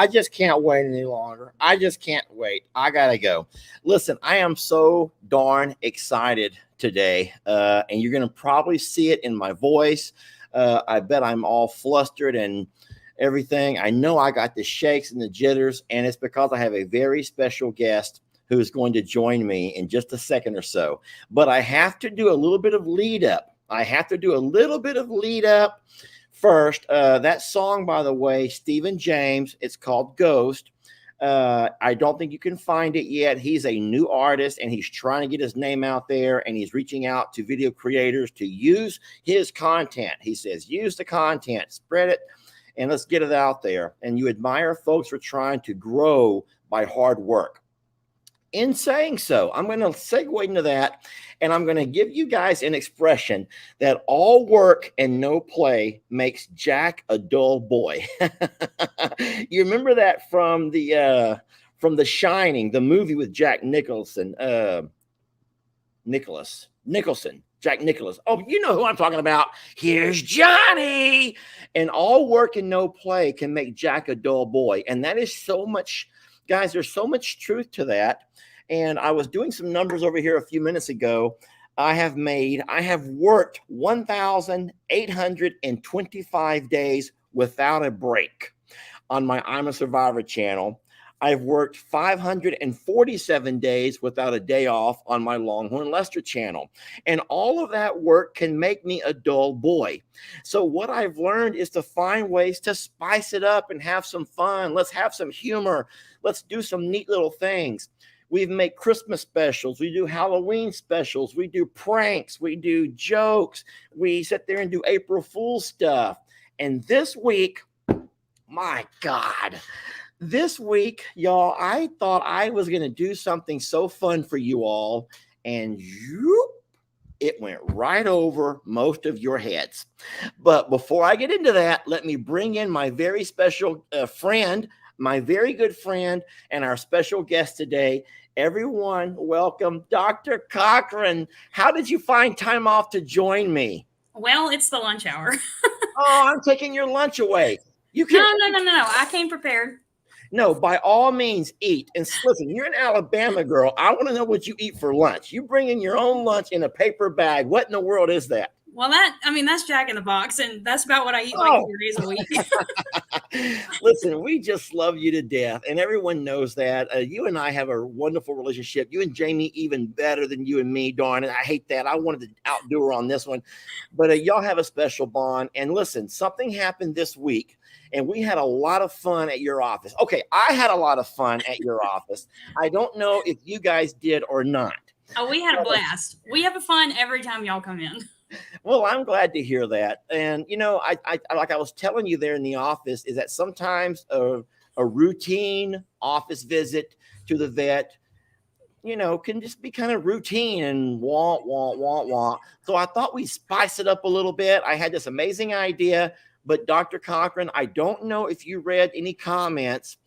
I just can't wait any longer. I just can't wait. I gotta go. Listen, I am so darn excited today, and you're gonna probably see it in my voice. I bet I'm all flustered and everything. I know I got the shakes and the jitters, and it's because I have a very special guest who is going to join me in just a second or so. But I have to do a little bit of lead up. I have to do a little bit of lead up first. That song, by the way, Stephen James, it's called Ghost. I don't think you can find it yet. He's a new artist and he's trying to get his name out there, and he's reaching out to video creators to use his content. He says, use the content, spread it, and let's get it out there. And you admire folks for trying to grow by hard work. In saying so, I'm going to segue into that, and I'm going to give you guys an expression that all work and no play makes Jack a dull boy. You remember that from the Shining, the movie with Jack Nicholson, Jack Nicholas. Oh, you know who I'm talking about. Here's Johnny. And all work and no play can make Jack a dull boy. And that is so much, guys, there's so much truth to that. And I was doing some numbers over here a few minutes ago. I have worked 1,825 days without a break on my I'm a Survivor channel. I've worked 547 days without a day off on my Longhorn Lester channel. And all of that work can make me a dull boy. So what I've learned is to find ways to spice it up and have some fun. Let's have some humor. Let's do some neat little things. We make Christmas specials. We do Halloween specials. We do pranks. We do jokes. We sit there and do April Fool's stuff. And this week, my God, this week, y'all, I thought I was going to do something so fun for you all. And it went right over most of your heads. But before I get into that, let me bring in my very special friend, my very good friend, and our special guest today. Everyone, welcome Dr. Cochran. How did you find time off to join me? Well, it's the lunch hour. Oh, I'm taking your lunch away. You can No. I came prepared. No, by all means, eat. And listen, you're an Alabama girl. I want to know what you eat for lunch. You bring in your own lunch in a paper bag. What in the world is that? Well, that's Jack in the Box, and that's about what I eat like 4 days a week. Listen, we just love you to death, and everyone knows that. You and I have a wonderful relationship. You and Jamie even better than you and me, darn it. I hate that. I wanted to outdo her on this one. But y'all have a special bond. And listen, something happened this week, and we had a lot of fun at your office. Okay, I had a lot of fun at your office. I don't know if you guys did or not. Oh, we had a blast. We have a fun every time y'all come in. Well, I'm glad to hear that. And, you know, I like I was telling you there in the office is that sometimes a routine office visit to the vet, you know, can just be kind of routine and wah. So I thought we'd spice it up a little bit. I had this amazing idea, but Dr. Cochran, I don't know if you read any comments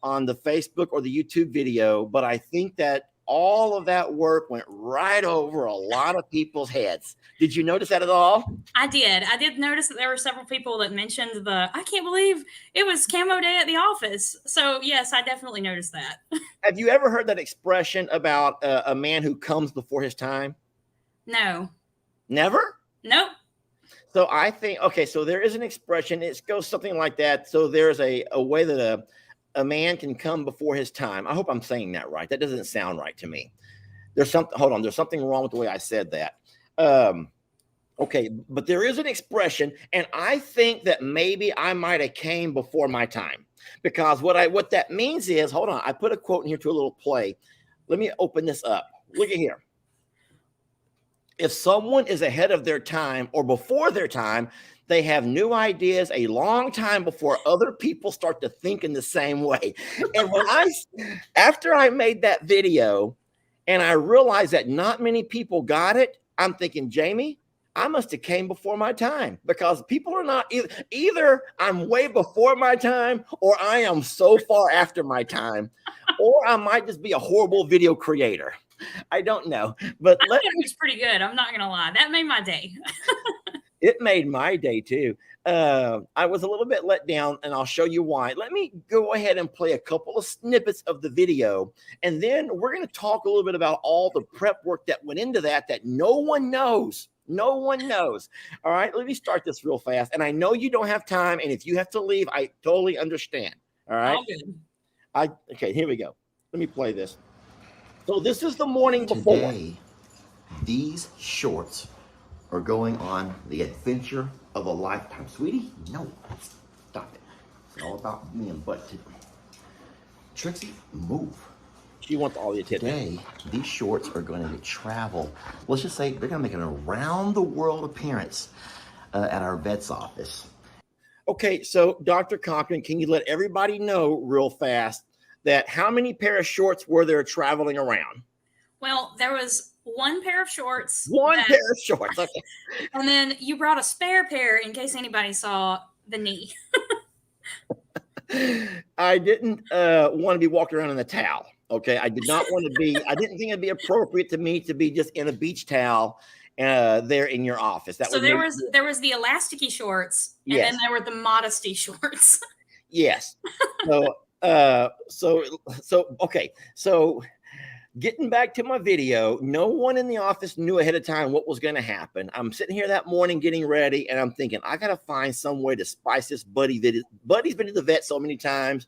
on the Facebook or the YouTube video, but I think that all of that work went right over a lot of people's heads. Did you notice that at all? I did. I did notice that there were several people that mentioned I can't believe it was camo day at the office. So yes, I definitely noticed that. Have you ever heard that expression about a man who comes before his time? No. Never? Nope. So I think, okay, so there is an expression. It goes something like that. So there's a way that a man can come before his time. I hope I'm saying that right. That doesn't sound right to me. There's something wrong with the way I said that. Okay, but there is an expression, and I think that maybe I might have came before my time, because what that means is, hold on, I put a quote in here to a little play. Let me open this up. Look at here. If someone is ahead of their time or before their time, they have new ideas a long time before other people start to think in the same way. And after I made that video and I realized that not many people got it, I'm thinking, Jamie, I must have came before my time, because people are not either I'm way before my time or I am so far after my time, or I might just be a horrible video creator. I don't know, but I thought it was pretty good. I'm not going to lie. That made my day. It made my day too. I was a little bit let down, and I'll show you why. Let me go ahead and play a couple of snippets of the video, and then we're going to talk a little bit about all the prep work that went into that no one knows. No one knows. All right, let me start this real fast. And I know you don't have time, and if you have to leave, I totally understand. All right. All good. Okay, here we go. Let me play this. So this is the morning before. Today, these shorts are going on the adventure of a lifetime. Sweetie, no, stop it. It's all about me and Bud. Trixie, move. She wants all the attention. Today, these shorts are going to travel. Let's just say they're going to make an around-the-world appearance at our vet's office. Okay, so Dr. Cochran, can you let everybody know real fast that how many pair of shorts were there traveling around? Well, there was one pair of shorts. One pair of shorts. Okay. And then you brought a spare pair in case anybody saw the knee. I didn't want to be walking around in a towel. Okay. I did not want to be, I didn't think it'd be appropriate to me to be just in a beach towel there in your office. So there was the elasticy shorts, and yes. then there were the modesty shorts. Yes. Okay. So getting back to my video, no one in the office knew ahead of time what was going to happen. I'm sitting here that morning getting ready, and I'm thinking, I got to find some way to spice this Buddy visit. Buddy's been to the vet so many times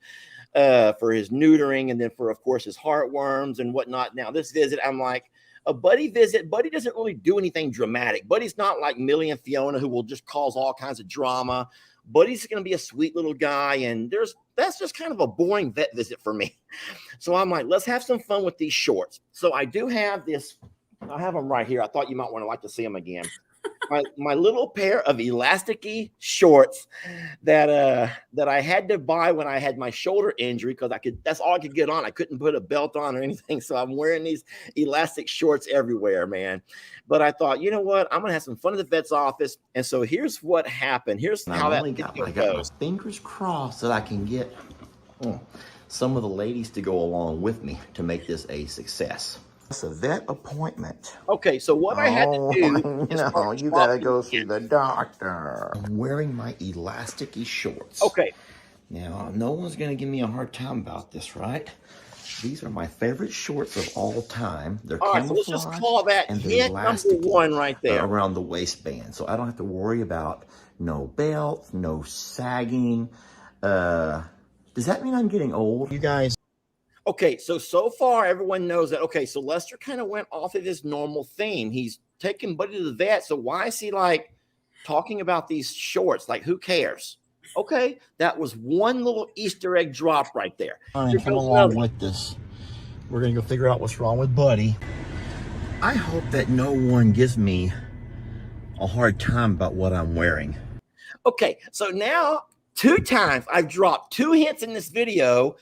for his neutering, and then for, of course, his heartworms and whatnot. Now, this visit, I'm like, a Buddy visit, Buddy doesn't really do anything dramatic. Buddy's not like Millie and Fiona, who will just cause all kinds of drama. Buddy's going to be a sweet little guy, and that's just kind of a boring vet visit for me. So I'm like, let's have some fun with these shorts. So I do have this. I have them right here. I thought you might want to like to see them again. My little pair of elasticy shorts that I had to buy when I had my shoulder injury, because that's all I could get on. I couldn't put a belt on or anything. So I'm wearing these elastic shorts everywhere, man. But I thought, you know what? I'm going to have some fun at the vet's office. And so here's what happened. Here's how that I got my fingers crossed that I can get some of the ladies to go along with me to make this a success. It's a vet appointment. Okay, so what I had to do is no, you gotta go see the doctor. I'm wearing my elasticy shorts. Okay. Now, no one's gonna give me a hard time about this, right? These are my favorite shorts of all time. They're all right, so let's just call that hit number one right there. Around the waistband. So I don't have to worry about no belt, no sagging. Does that mean I'm getting old, you guys? Okay, so far everyone knows that. Okay, so Lester kind of went off of his normal theme. He's taking Buddy to the vet. So why is he like talking about these shorts? Like, who cares? Okay, that was one little Easter egg drop right there. All right, come along with this. We're gonna go figure out what's wrong with Buddy. I hope that no one gives me a hard time about what I'm wearing. Okay, so now 2 times I've dropped 2 hints in this video,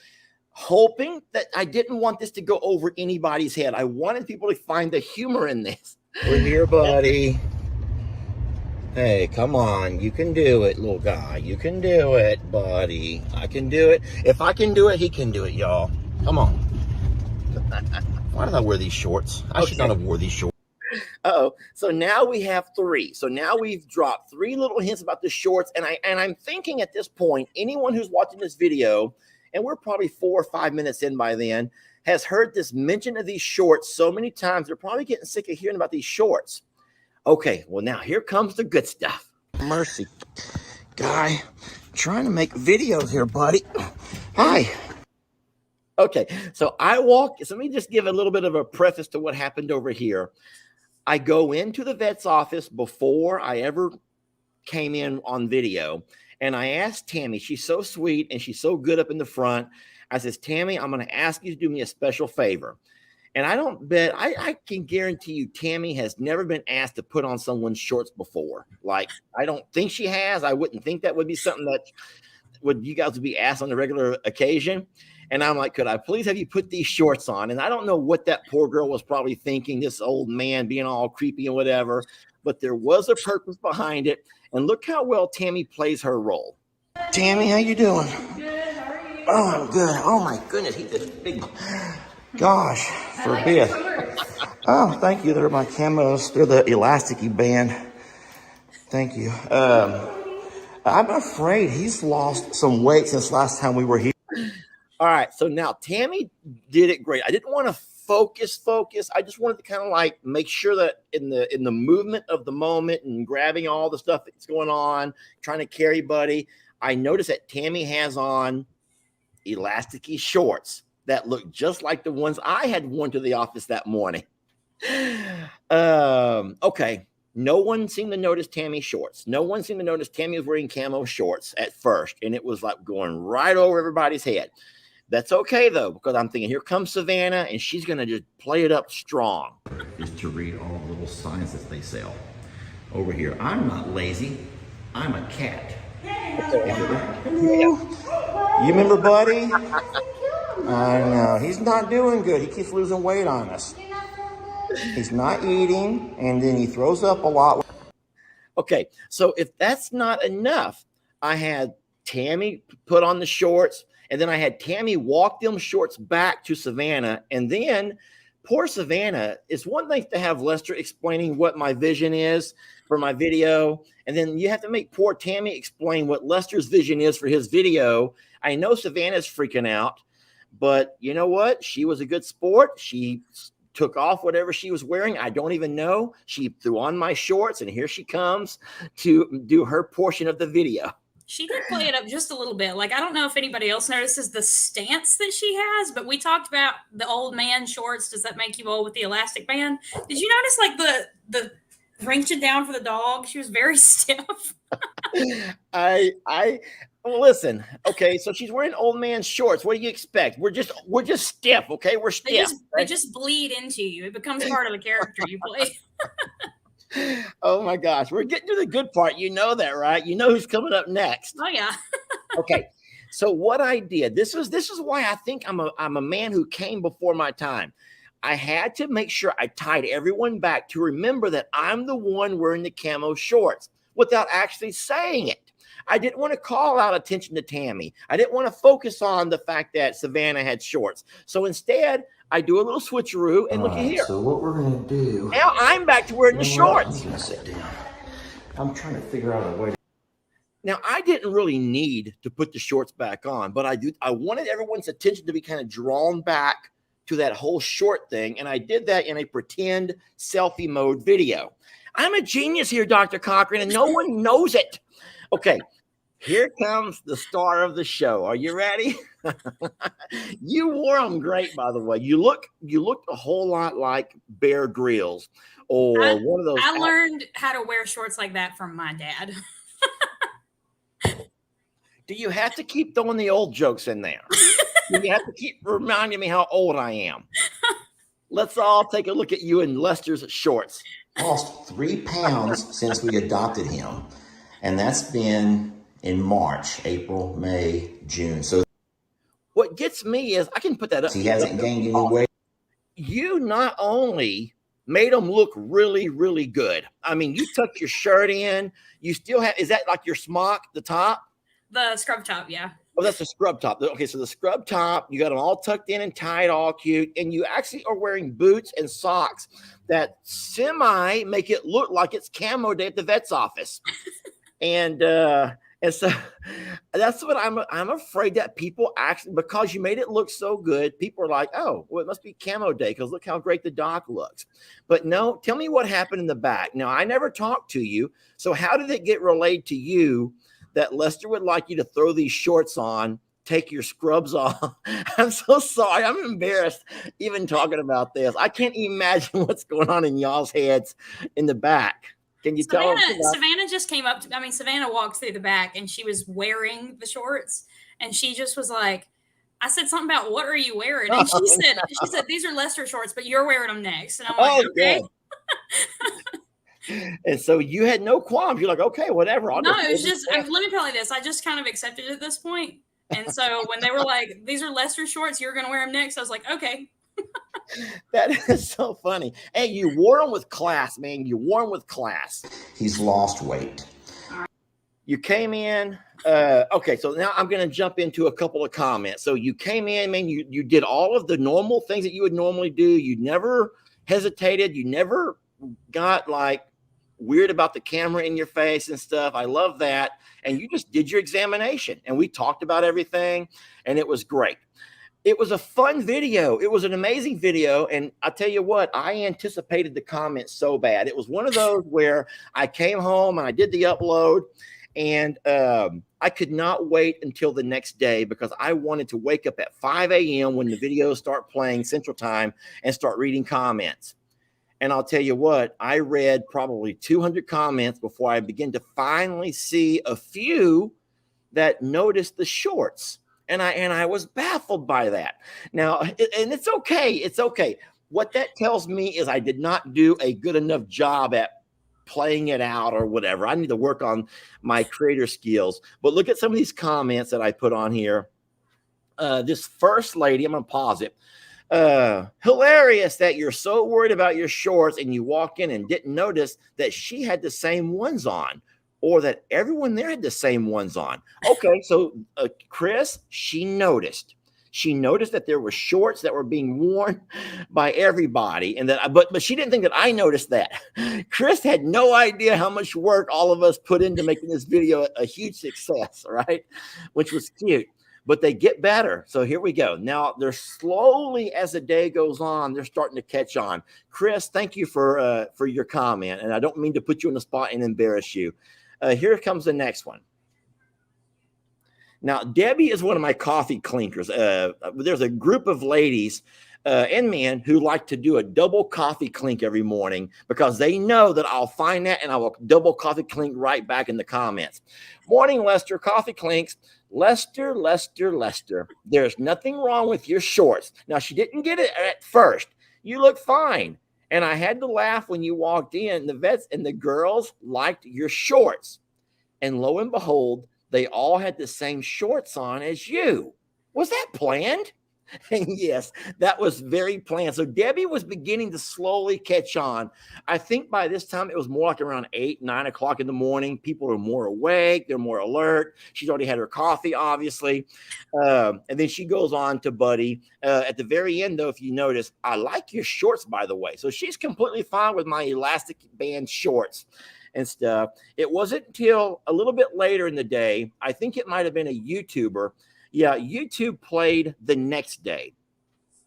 hoping that I didn't want this to go over anybody's head. I wanted people to find the humor in this. We're here, Buddy. Hey, come on. You can do it, little guy. You can do it, buddy. I can do it. If I can do it, he can do it, y'all. Come on. Why did I wear these shorts? I should not have wore these shorts. Uh-oh. So now we have 3. So now we've dropped 3 little hints about the shorts. And I'm thinking at this point, anyone who's watching this video, and we're probably 4 or 5 minutes in by then, has heard this mention of these shorts so many times, they're probably getting sick of hearing about these shorts. Okay, well, now here comes the good stuff. Mercy, guy, trying to make videos here, buddy. Hi. Okay, so let me just give a little bit of a preface to what happened over here. I go into the vet's office before I ever came in on video, and I asked Tammy, she's so sweet and she's so good up in the front. I says, Tammy, I'm going to ask you to do me a special favor. And I can guarantee you Tammy has never been asked to put on someone's shorts before. Like, I don't think she has. I wouldn't think that would be something that you guys would be asked on a regular occasion. And I'm like, could I please have you put these shorts on? And I don't know what that poor girl was probably thinking, this old man being all creepy and whatever, but there was a purpose behind it. And look how well Tammy plays her role. Tammy, how you doing? Good, how are you? Oh, I'm good. Oh, my goodness. He's this big. Gosh, forbid. Oh, thank you. They're my camos. They're the elasticy band. Thank you. I'm afraid he's lost some weight since last time we were here. All right, so now Tammy did it great. I didn't want to focus. I just wanted to kind of like make sure that in the movement of the moment and grabbing all the stuff that's going on, trying to carry Buddy, I noticed that Tammy has on elasticy shorts that look just like the ones I had worn to the office that morning. Okay. No one seemed to notice Tammy's shorts. No one seemed to notice Tammy was wearing camo shorts at first, and it was like going right over everybody's head. That's okay, though, because I'm thinking, here comes Savannah, and she's going to just play it up strong. Just to read all the little signs that they sell over here. I'm not lazy. I'm a cat. You remember Buddy? I know. He's not doing good. He keeps losing weight on us. He's not eating, and then he throws up a lot. Okay, so if that's not enough, I had Tammy put on the shorts, and then I had Tammy walk them shorts back to Savannah, and then poor Savannah, it's one thing to have Lester explaining what my vision is for my video, and then you have to make poor Tammy explain what Lester's vision is for his video. I know Savannah's freaking out, but you know what? She was a good sport. She took off whatever she was wearing. I don't even know. She threw on my shorts, and here she comes to do her portion of the video. She did play it up just a little bit. Like, I don't know if anybody else notices the stance that she has, but we talked about the old man shorts. Does that make you old with the elastic band? Did you notice like the reaching down for the dog? She was very stiff. Well, listen, okay, so she's wearing old man shorts. What do you expect? We're just stiff, okay? We're stiff. They just bleed into you. It becomes part of the character you play. Oh my gosh, we're getting to the good part. You know that, right? You know who's coming up next. Oh yeah. Okay, so what I did, this is why I think I'm a man who came before my time. I had to make sure I tied everyone back to remember that I'm the one wearing the camo shorts without actually saying it. I didn't want to call out attention to Tammy. I didn't want to focus on the fact that Savannah had shorts. So instead, I do a little switcheroo, and look at here. So what we're going to do... Now I'm back to wearing the shorts. I'm going to sit down. I'm trying to figure out a way to... Now, I didn't really need to put the shorts back on, but I wanted everyone's attention to be kind of drawn back to that whole short thing, and I did that in a pretend selfie mode video. I'm a genius here, Dr. Cochran, and no one knows it. Okay, here comes the star of the show. Are you ready? You wore them great, by the way. You looked a whole lot like Bear Grylls or one of those. I learned how to wear shorts like that from my dad. Do you have to keep throwing the old jokes in there? Do you have to keep reminding me how old I am? Let's all take a look at you in Lester's shorts. Lost 3 pounds since we adopted him. And that's been in March, April, May, June. So what gets me is I can put that up. He hasn't gained any weight. You not only made him look really, really good. I mean, you tucked your shirt in. You still have, is that like your smock, the top? The scrub top, yeah. Oh, that's the scrub top. Okay, so the scrub top, you got them all tucked in and tied, all cute. And you actually are wearing boots and socks that semi make it look like it's camo day at the vet's office. And so that's what I'm afraid that people actually, because you made it look so good, people are like, oh, well, it must be camo day because look how great the doc looks. But no, tell me what happened in the back. Now, I never talked to you. So how did it get relayed to you that Lester would like you to throw these shorts on, take your scrubs off? I'm so sorry. I'm embarrassed even talking about this. I can't imagine what's going on in y'all's heads in the back. Can you tell us? Savannah just came up to, Savannah walked through the back and she was wearing the shorts and she just was like, I said something about what are you wearing? And she said, these are Lester shorts, but you're wearing them next. And I'm like, okay. And so you had no qualms. You're like, okay, whatever. No, it was just, let me tell you this. I just kind of accepted it at this point. And so when they were like, these are Lester shorts, you're going to wear them next. I was like, okay. That is so funny. Hey, you wore them with class, man. You wore them with class. He's lost weight. You came in. Okay, so now I'm going to jump into a couple of comments. So you came in, man. You did all of the normal things that you would normally do. You never hesitated. You never got like weird about the camera in your face and stuff. I love that. And you just did your examination and we talked about everything and it was great. It was a fun video. It was an amazing video. And I tell you what, I anticipated the comments so bad. It was one of those where I came home and I did the upload and I could not wait until the next day because I wanted to wake up at 5 a.m. when the videos start playing Central Time and start reading comments. And I'll tell you what, I read probably 200 comments before I began to finally see a few that noticed the shorts. And I was baffled by that. Now, and it's okay. It's okay. What that tells me is I did not do a good enough job at playing it out or whatever. I need to work on my creator skills. But look at some of these comments that I put on here. This first lady, I'm going to pause it. Hilarious that you're so worried about your shorts and you walk in and didn't notice that she had the same ones on. Or that everyone there had the same ones on. Okay, so Chris, she noticed. She noticed that there were shorts that were being worn by everybody, and that. But she didn't think that I noticed that. Chris had no idea how much work all of us put into making this video a huge success, right? Which was cute. But they get better. So here we go. Now they're slowly, as the day goes on, they're starting to catch on. Chris, thank you for your comment, and I don't mean to put you on the spot and embarrass you. Here comes the next one. Now, Debbie is one of my coffee clinkers. There's a group of ladies and men who like to do a double coffee clink every morning because they know that I'll find that and I will double coffee clink right back in the comments. Morning, Lester. Coffee clinks. Lester, Lester, Lester. There's nothing wrong with your shorts. Now, she didn't get it at first. You look fine. And I had to laugh when you walked in. The vets and the girls liked your shorts. And lo and behold, they all had the same shorts on as you. Was that planned? And yes, that was very planned. So Debbie was beginning to slowly catch on. I think by this time it was more like around 8, 9 o'clock in the morning. People are more awake. They're more alert. She's already had her coffee, obviously. And then she goes on to Buddy. At the very end, though, if you notice, I like your shorts, by the way. So she's completely fine with my elastic band shorts and stuff. It wasn't until a little bit later in the day, I think it might have been a YouTuber. Yeah, YouTube played the next day.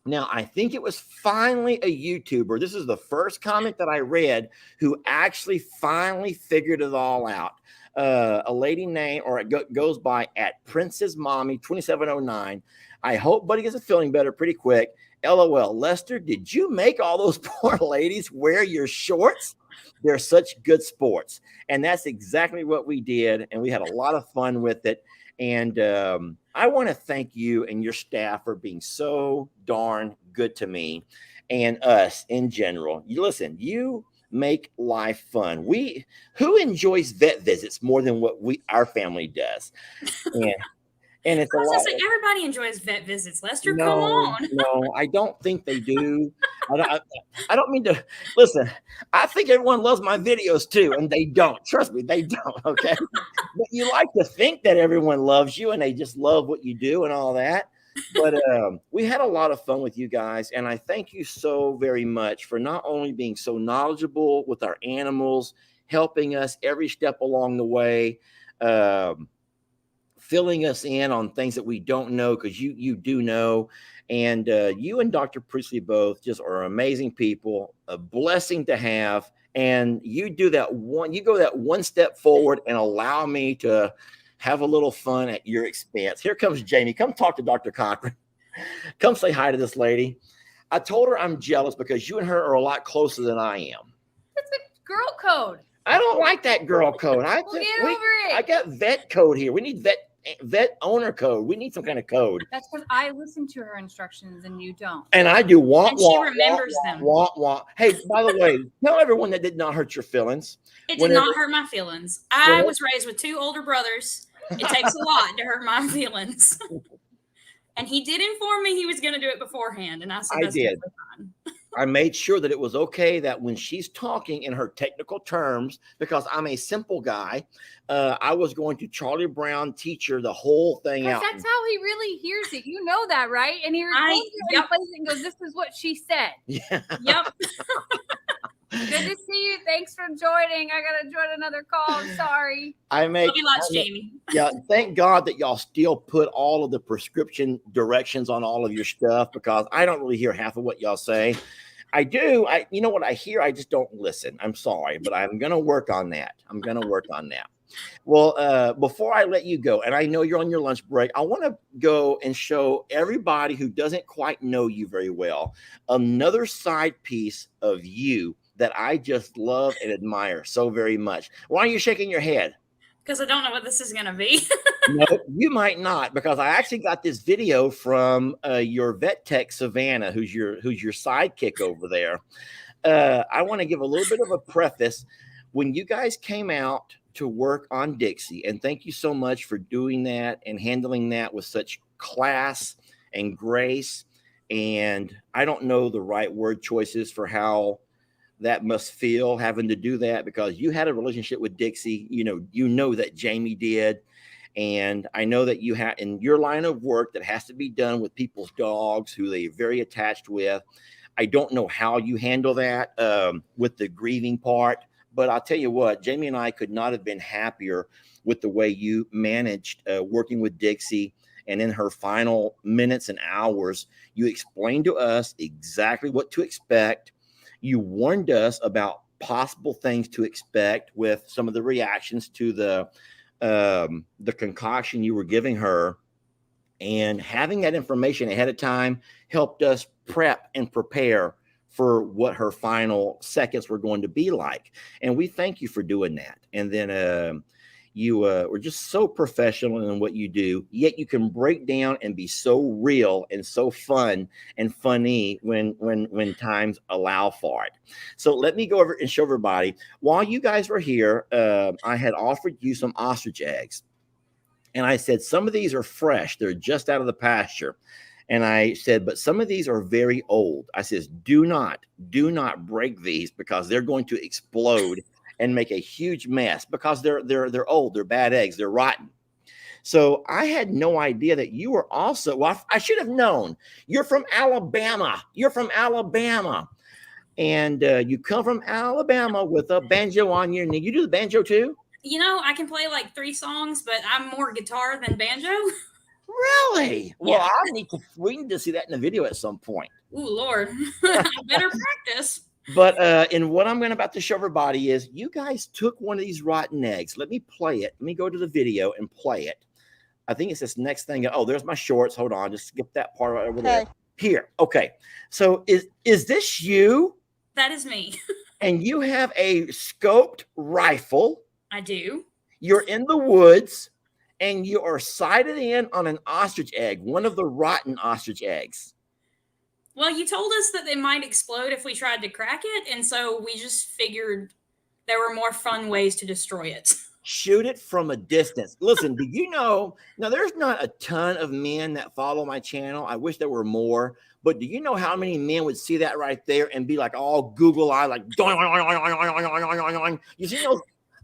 Now, I think it was finally a YouTuber. This is the first comment that I read who actually finally figured it all out. A lady named, or it goes by at Princess Mommy 2709. I hope Buddy gets feeling better pretty quick. LOL. Lester, did you make all those poor ladies wear your shorts? They're such good sports. And that's exactly what we did. And we had a lot of fun with it. And I want to thank you and your staff for being so darn good to me and us in general. You listen, you make life fun. Who enjoys vet visits more than what our family does? And it's I was gonna say, everybody enjoys vet visits. Lester, come on. No, I don't think they do. I don't mean to listen. I think everyone loves my videos too, and they don't. Trust me, they don't. Okay, but you like to think that everyone loves you and they just love what you do and all that. But we had a lot of fun with you guys, and I thank you so very much for not only being so knowledgeable with our animals, helping us every step along the way. Filling us in on things that we don't know because you do know. And you and Dr. Priestley both just are amazing people, a blessing to have. And you go that one step forward and allow me to have a little fun at your expense. Here comes Jamie. Come talk to Dr. Cochran. Come say hi to this lady. I told her I'm jealous because you and her are a lot closer than I am. That's a girl code. I don't like that girl code. Get over it. I got vet code here. We need vet owner code. We need some kind of code. That's because I listen to her instructions and you don't. And I do want. And she remembers them. Hey, by the way, tell everyone that did not hurt your feelings. It did not hurt my feelings. I was raised with 2 older brothers. It takes a lot to hurt my feelings. And he did inform me he was going to do it beforehand. And I said, I did. Fine. I made sure that it was okay that when she's talking in her technical terms, because I'm a simple guy, I was going to Charlie Brown teacher the whole thing out. That's how he really hears it. You know that, right? And he records it and plays it and goes, "This is what she said." Yeah. Yep. Good to see you. Thanks for joining. I gotta join another call. I'm sorry. I make Love you lots, Jamie. yeah, thank God that y'all still put all of the prescription directions on all of your stuff, because I don't really hear half of what y'all say. I do. You know what I hear? I just don't listen. I'm sorry, but I'm going to work on that. Well, before I let you go, and I know you're on your lunch break, I want to go and show everybody who doesn't quite know you very well another side piece of you that I just love and admire so very much. Why are you shaking your head? Because I don't know what this is going to be. No, you might not, because I actually got this video from your vet tech Savannah, who's your sidekick over there. I want to give a little bit of a preface. When you guys came out to work on Dixie, and thank you so much for doing that and handling that with such class and grace. And I don't know the right word choices for how that must feel, having to do that, because you had a relationship with Dixie. You know that Jamie did. And I know that you have in your line of work that has to be done with people's dogs who they're very attached with. I don't know how you handle that with the grieving part, but I'll tell you what, Jamie and I could not have been happier with the way you managed working with Dixie. And in her final minutes and hours, you explained to us exactly what to expect. You warned us about possible things to expect with some of the reactions to the concoction you were giving her, and having that information ahead of time helped us prep and prepare for what her final seconds were going to be like. And we thank you for doing that. And then you were just so professional in what you do, yet you can break down and be so real and so fun and funny when times allow for it. So let me go over and show everybody. While you guys were here, I had offered you some ostrich eggs. And I said, some of these are fresh. They're just out of the pasture. And I said, but some of these are very old. I says, do not break these, because they're going to explode and make a huge mess, because they're old, they're bad eggs, they're rotten. So I had no idea that you were also, well, I should have known. You're from Alabama. And you come from Alabama with a banjo on your knee. You do the banjo too? I can play like 3 songs, but I'm more guitar than banjo. Really? Well, Yeah. we need to see that in the video at some point. Ooh, Lord. I better practice. But in what I'm about to show everybody is, you guys took one of these rotten eggs. Let me play it. Let me go to the video and play it. I think it's this next thing. Oh, there's my shorts. Hold on. Just skip that part right over there. Here. Okay. So is this you? That is me. And you have a scoped rifle. I do. You're in the woods, and you are sighted in on an ostrich egg, one of the rotten ostrich eggs. Well, you told us that they might explode if we tried to crack it, and so we just figured there were more fun ways to destroy it. Shoot it from a distance. Listen, do you know, now there's not a ton of men that follow my channel. I wish there were more, but do you know how many men would see that right there and be like all Google eye, like,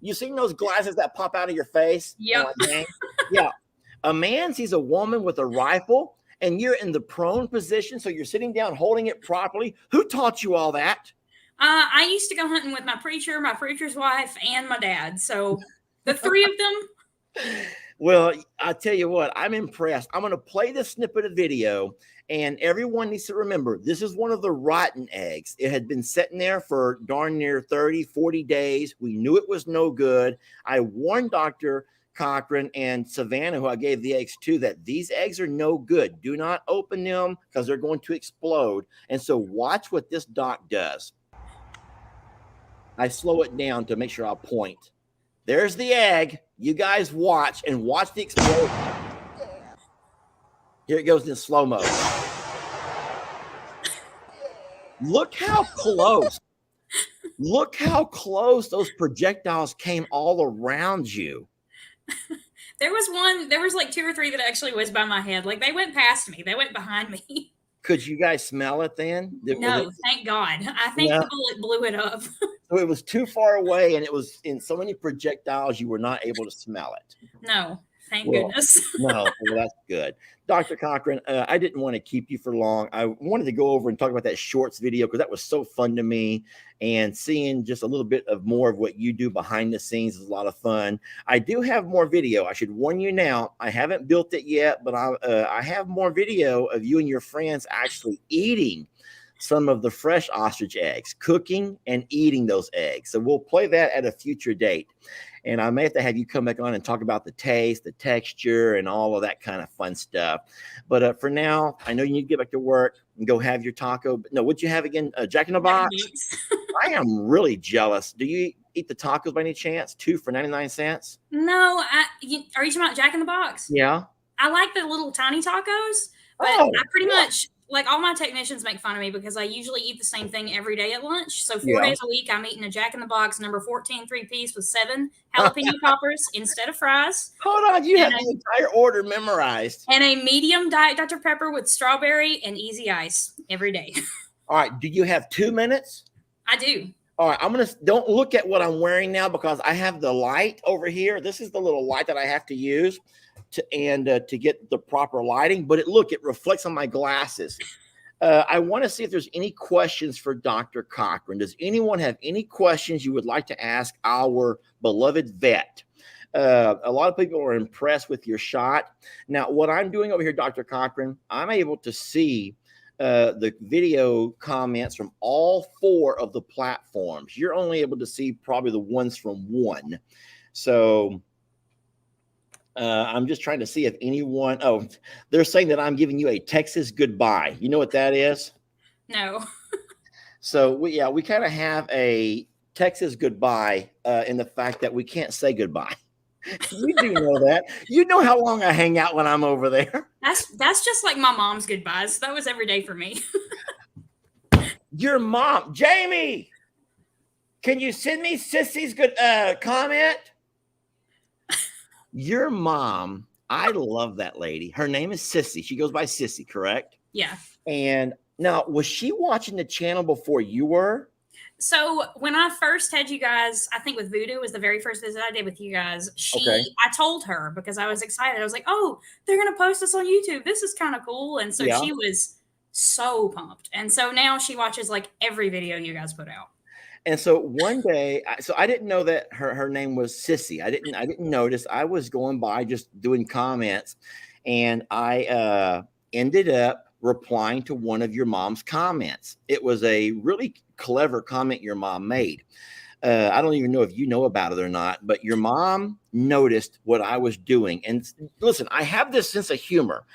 you seen those glasses that pop out of your face? Yep. Yeah. A man sees a woman with a rifle, and you're in the prone position, so you're sitting down holding it properly. Who taught you all that? I used to go hunting with my preacher's wife, and my dad. So the 3 of them. Well, I tell you what, I'm impressed. I'm going to play this snippet of video, and everyone needs to remember, this is one of the rotten eggs. It had been sitting there for darn near 30, 40 days. We knew it was no good. I warned Dr. Cochran and Savannah, who I gave the eggs to, that these eggs are no good. Do not open them, because they're going to explode. And so watch what this doc does. I slow it down to make sure I'll point. There's the egg. You guys watch and watch the explosion. Here it goes in slow-mo. Look how close. Look how close those projectiles came all around you. There was like 2 or 3 that actually was by my head. Like, they went past me. They went behind me. Could you guys smell it then? No, thank God. I think the bullet blew it up. So it was too far away, and it was in so many projectiles you were not able to smell it. No, Thank Well, goodness. no, well, that's good. Dr. Cochran, I didn't want to keep you for long. I wanted to go over and talk about that shorts video because that was so fun to me. And seeing just a little bit of more of what you do behind the scenes is a lot of fun. I do have more video. I should warn you now. I haven't built it yet, but I have more video of you and your friends actually eating some of the fresh ostrich eggs, cooking and eating those eggs. So we'll play that at a future date. And I may have to have you come back on and talk about the taste, the texture, and all of that kind of fun stuff. But for now, I know you need to get back to work and go have your taco. No, what'd you have again? Jack in the Box? I am really jealous. Do you eat the tacos by any chance? 2 for 99 cents? No, are you talking about Jack in the Box? Yeah. I like the little tiny tacos, but Oh, I pretty much, like, all my technicians make fun of me because I usually eat the same thing every day at lunch. So 4 Yeah. days a week, I'm eating a Jack in the Box number 14 3-piece with 7 jalapeno poppers instead of fries. Hold on. You have And the entire order memorized. And a medium Diet Dr. Pepper with strawberry and easy ice every day. All right. Do you have 2 minutes? I do. All right, don't look at what I'm wearing now because I have the light over here. This is the little light that I have to use to get the proper lighting. But it reflects on my glasses. I want to see if there's any questions for Dr. Cochran. Does anyone have any questions you would like to ask our beloved vet? A lot of people are impressed with your shot. Now, what I'm doing over here, Dr. Cochran, I'm able to see the video comments from all 4 of the platforms. You're only able to see probably the ones from one. So I'm just trying to see if anyone, they're saying that I'm giving you a Texas goodbye. You know what that is? No. So we kind of have a Texas goodbye in the fact that we can't say goodbye. You do know that. You know how long I hang out when I'm over there. That's just like my mom's goodbyes. That was every day for me. Your mom, Jamie, can you send me Sissy's good comment? Your mom, I love that lady. Her name is Sissy. She goes by Sissy, correct? Yeah. And now, was she watching the channel before you were? So when I first had you guys, I think with Voodoo was the very first visit I did with you guys. Okay. I told her because I was excited. I was like, "Oh, they're gonna post this on YouTube. This is kind of cool." And so she was so pumped. And so now she watches like every video you guys put out. And so one day, so I didn't know that her name was Sissy. I didn't notice. I was going by just doing comments, and I ended up replying to one of your mom's comments. It was a really clever comment your mom made. I don't even know if you know about it or not, but your mom noticed what I was doing. And listen, I have this sense of humor.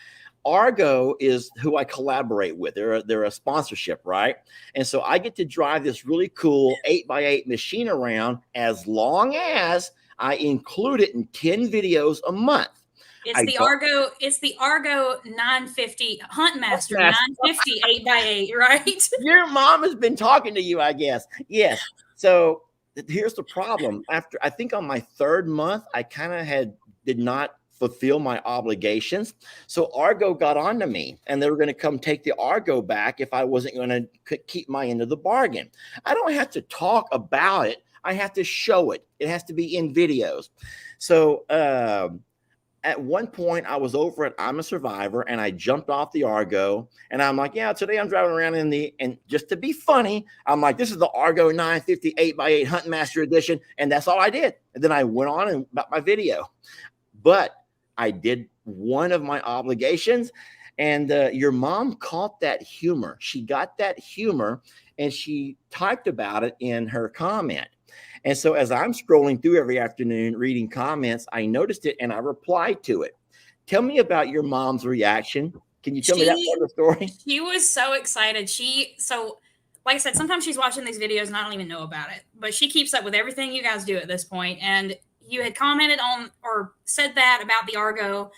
Argo is who I collaborate with. They're a sponsorship, right? And so I get to drive this really cool 8x8 machine around as long as I include it in 10 videos a month. It's the Argo 950 Huntmaster 950 8x8, right? Your mom has been talking to you, I guess. Yes. So here's the problem. After I think on my 3rd month, I kind of did not fulfill my obligations. So Argo got onto me, and they were going to come take the Argo back if I wasn't going to keep my end of the bargain. I don't have to talk about it. I have to show it. It has to be in videos. So at one point, I was over at I'm a Survivor, and I jumped off the Argo, and I'm like, yeah, today I'm driving around and just to be funny, I'm like, this is the Argo 950 8x8 Huntmaster Edition, and that's all I did. And then I went on and about my video. But I did one of my obligations, and your mom caught that humor. She got that humor, and she typed about it in her comment. And so as I'm scrolling through every afternoon reading comments, I noticed it and I replied to it. Tell me about your mom's reaction. Can you tell me that part of the story? She was so excited. Like I said, sometimes she's watching these videos and I don't even know about it, but she keeps up with everything you guys do at this point. And you had commented on or said that about the Argo.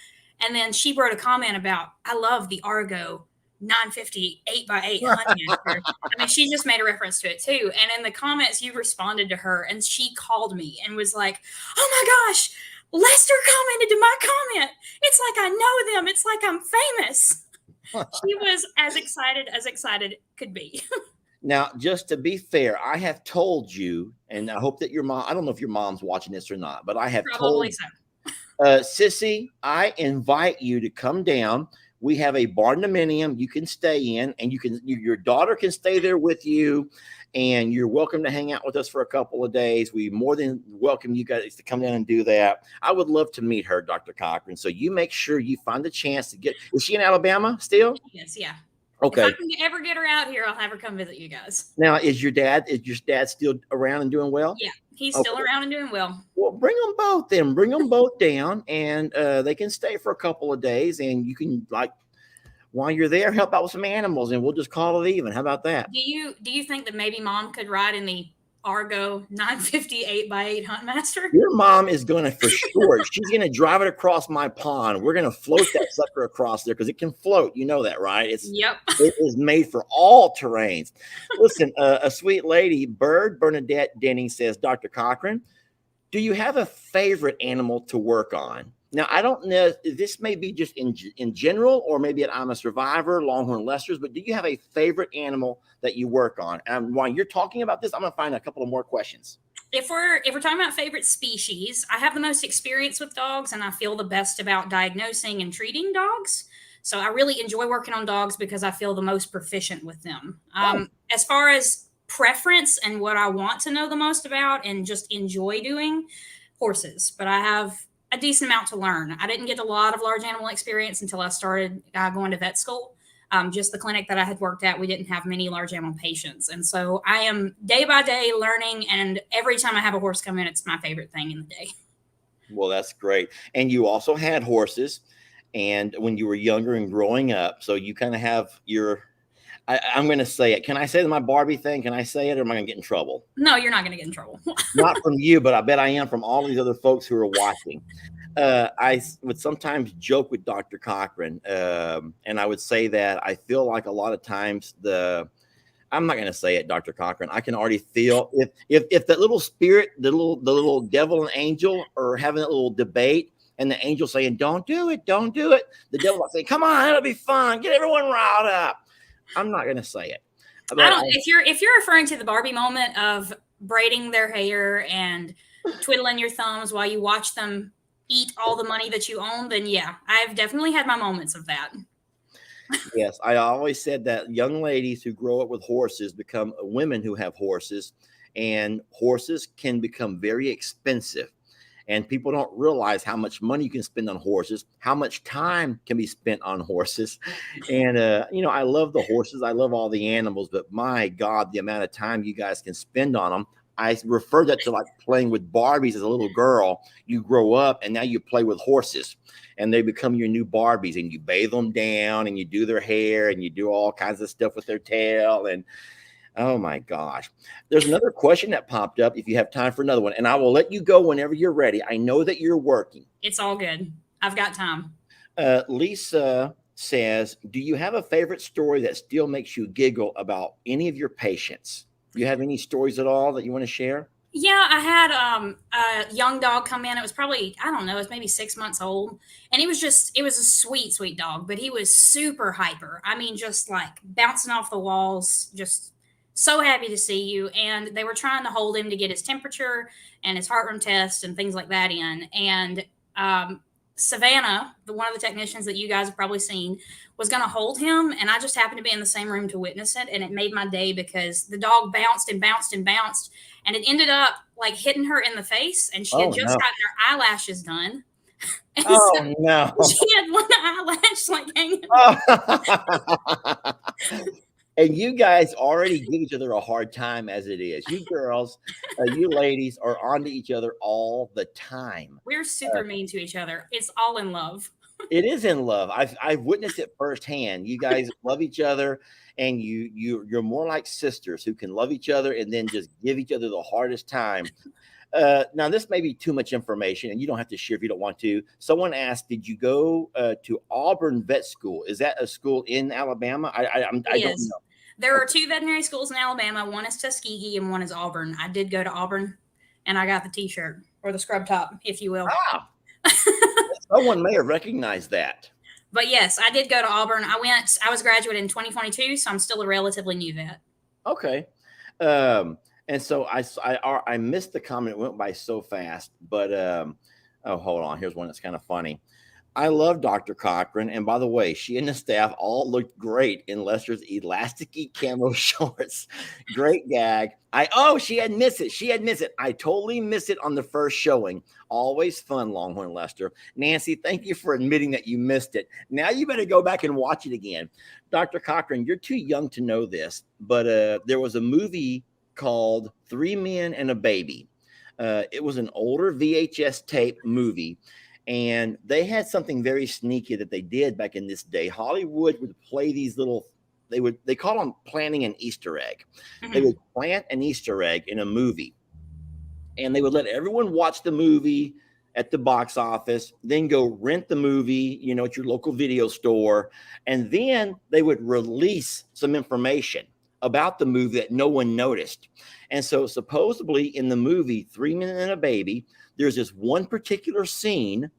And then she wrote a comment about, I love the Argo 950 8x8 Huntmaster. I mean, she just made a reference to it too. And in the comments, you responded to her and she called me and was like, oh my gosh, Lester commented to my comment. It's like I know them. It's like I'm famous. She was as excited could be. Now, just to be fair, I have told you, and I hope that your mom, I don't know if your mom's watching this or not, but I have Probably told so. Sissy, I invite you to come down. We have a barn-dominium you can stay in, and your daughter can stay there with you, and you're welcome to hang out with us for a couple of days. We more than welcome you guys to come down and do that. I would love to meet her, Dr. Cochran. So you make sure you find a chance to get. Is she in Alabama still? Yes, yeah. Okay. If I can ever get her out here, I'll have her come visit you guys. Now, is your dad still around and doing well? Yeah, he's still around and doing well. Well, bring them both then. Bring them both down, and they can stay for a couple of days, and you can, like, while you're there, help out with some animals, and we'll just call it even. How about that? Do you think that maybe Mom could ride in the Argo 950 8x8 Huntmaster? Your mom is going to, for sure, she's going to drive it across my pond. We're going to float that sucker across there because it can float. You know that, right? It is made for all terrains. Listen, a sweet lady, Bird Bernadette Denning, says, Dr. Cochran, do you have a favorite animal to work on? Now, I don't know, this may be just in general, or maybe at I'm a Survivor, Longhorn Lester's, but do you have a favorite animal that you work on? And while you're talking about this, I'm going to find a couple of more questions. If we're talking about favorite species, I have the most experience with dogs, and I feel the best about diagnosing and treating dogs. So I really enjoy working on dogs because I feel the most proficient with them. As far as preference and what I want to know the most about and just enjoy doing, horses. But I have a decent amount to learn. I didn't get a lot of large animal experience until I started going to vet school. Just the clinic that I had worked at, we didn't have many large animal patients. And so I am day by day learning. And every time I have a horse come in, it's my favorite thing in the day. Well, that's great. And you also had horses, and when you were younger and growing up, so you kind of have your, I'm going to say it. Can I say my Barbie thing? Can I say it, or am I going to get in trouble? No, you're not going to get in trouble. Not from you, but I bet I am from all these other folks who are watching. I would sometimes joke with Dr. Cochran, and I would say that I feel like a lot of times I'm not going to say it, Dr. Cochran. I can already feel if that little spirit, the little devil and angel are having a little debate, and the angel saying, don't do it. The devil will say, come on, it'll be fun. Get everyone riled up. I'm not going to say it. If you're referring to the Barbie moment of braiding their hair and twiddling your thumbs while you watch them eat all the money that you own, then yeah, I've definitely had my moments of that. Yes, I always said that young ladies who grow up with horses become women who have horses, and horses can become very expensive. And people don't realize how much money you can spend on horses, how much time can be spent on horses. And, I love the horses. I love all the animals, but my God, the amount of time you guys can spend on them. I refer that to like playing with Barbies as a little girl. You grow up and now you play with horses, and they become your new Barbies, and you bathe them down and you do their hair and you do all kinds of stuff with their tail. And oh my gosh. There's another question that popped up if you have time for another one, and I will let you go whenever you're ready. I know that you're working. It's all good. I've got time. Lisa says, do you have a favorite story that still makes you giggle about any of your patients? Do you have any stories at all that you want to share? Yeah, I had a young dog come in. It was probably, I don't know, it was maybe 6 months old. And it was a sweet, sweet dog, but he was super hyper. I mean, just like bouncing off the walls, just so happy to see you. And they were trying to hold him to get his temperature and his heart rate test and things like that in. And Savannah, one of the technicians that you guys have probably seen, was going to hold him. And I just happened to be in the same room to witness it. And it made my day because the dog bounced and bounced and bounced. And it ended up like hitting her in the face. And she had just gotten her eyelashes done. And no. She had one eyelash like hanging. And you guys already give each other a hard time as it is. You girls, you ladies are onto each other all the time. We're super mean to each other. It's all in love. It is in love. I've witnessed it firsthand. You guys love each other, and you're more like sisters who can love each other and then just give each other the hardest time. Now, this may be too much information, and you don't have to share if you don't want to. Someone asked, did you go to Auburn Vet School? Is that a school in Alabama? I don't know. There are two veterinary schools in Alabama. One is Tuskegee and one is Auburn. I did go to Auburn, and I got the T-shirt, or the scrub top, if you will. Ah. Someone may have recognized that. But yes, I did go to Auburn. I was graduated in 2022, so I'm still a relatively new vet. Okay. And so I missed the comment. It went by so fast, but Oh, hold on. Here's one that's kind of funny. I love Dr. Cochran. And by the way, she and the staff all looked great in Lester's elasticy camo shorts. Great gag. She admits it. She admits it. I totally missed it on the first showing. Always fun, Longhorn Lester. Nancy, thank you for admitting that you missed it. Now you better go back and watch it again. Dr. Cochran, you're too young to know this, but there was a movie called 3 Men and a Baby. It was an older VHS tape movie. And they had something very sneaky that they did back in this day. Hollywood would play these little, they call them planting an Easter egg. Mm-hmm. They would plant an Easter egg in a movie. And they would let everyone watch the movie at the box office, then go rent the movie, at your local video store. And then they would release some information about the movie that no one noticed. And so supposedly in the movie 3 Men and a Baby, there's this one particular scene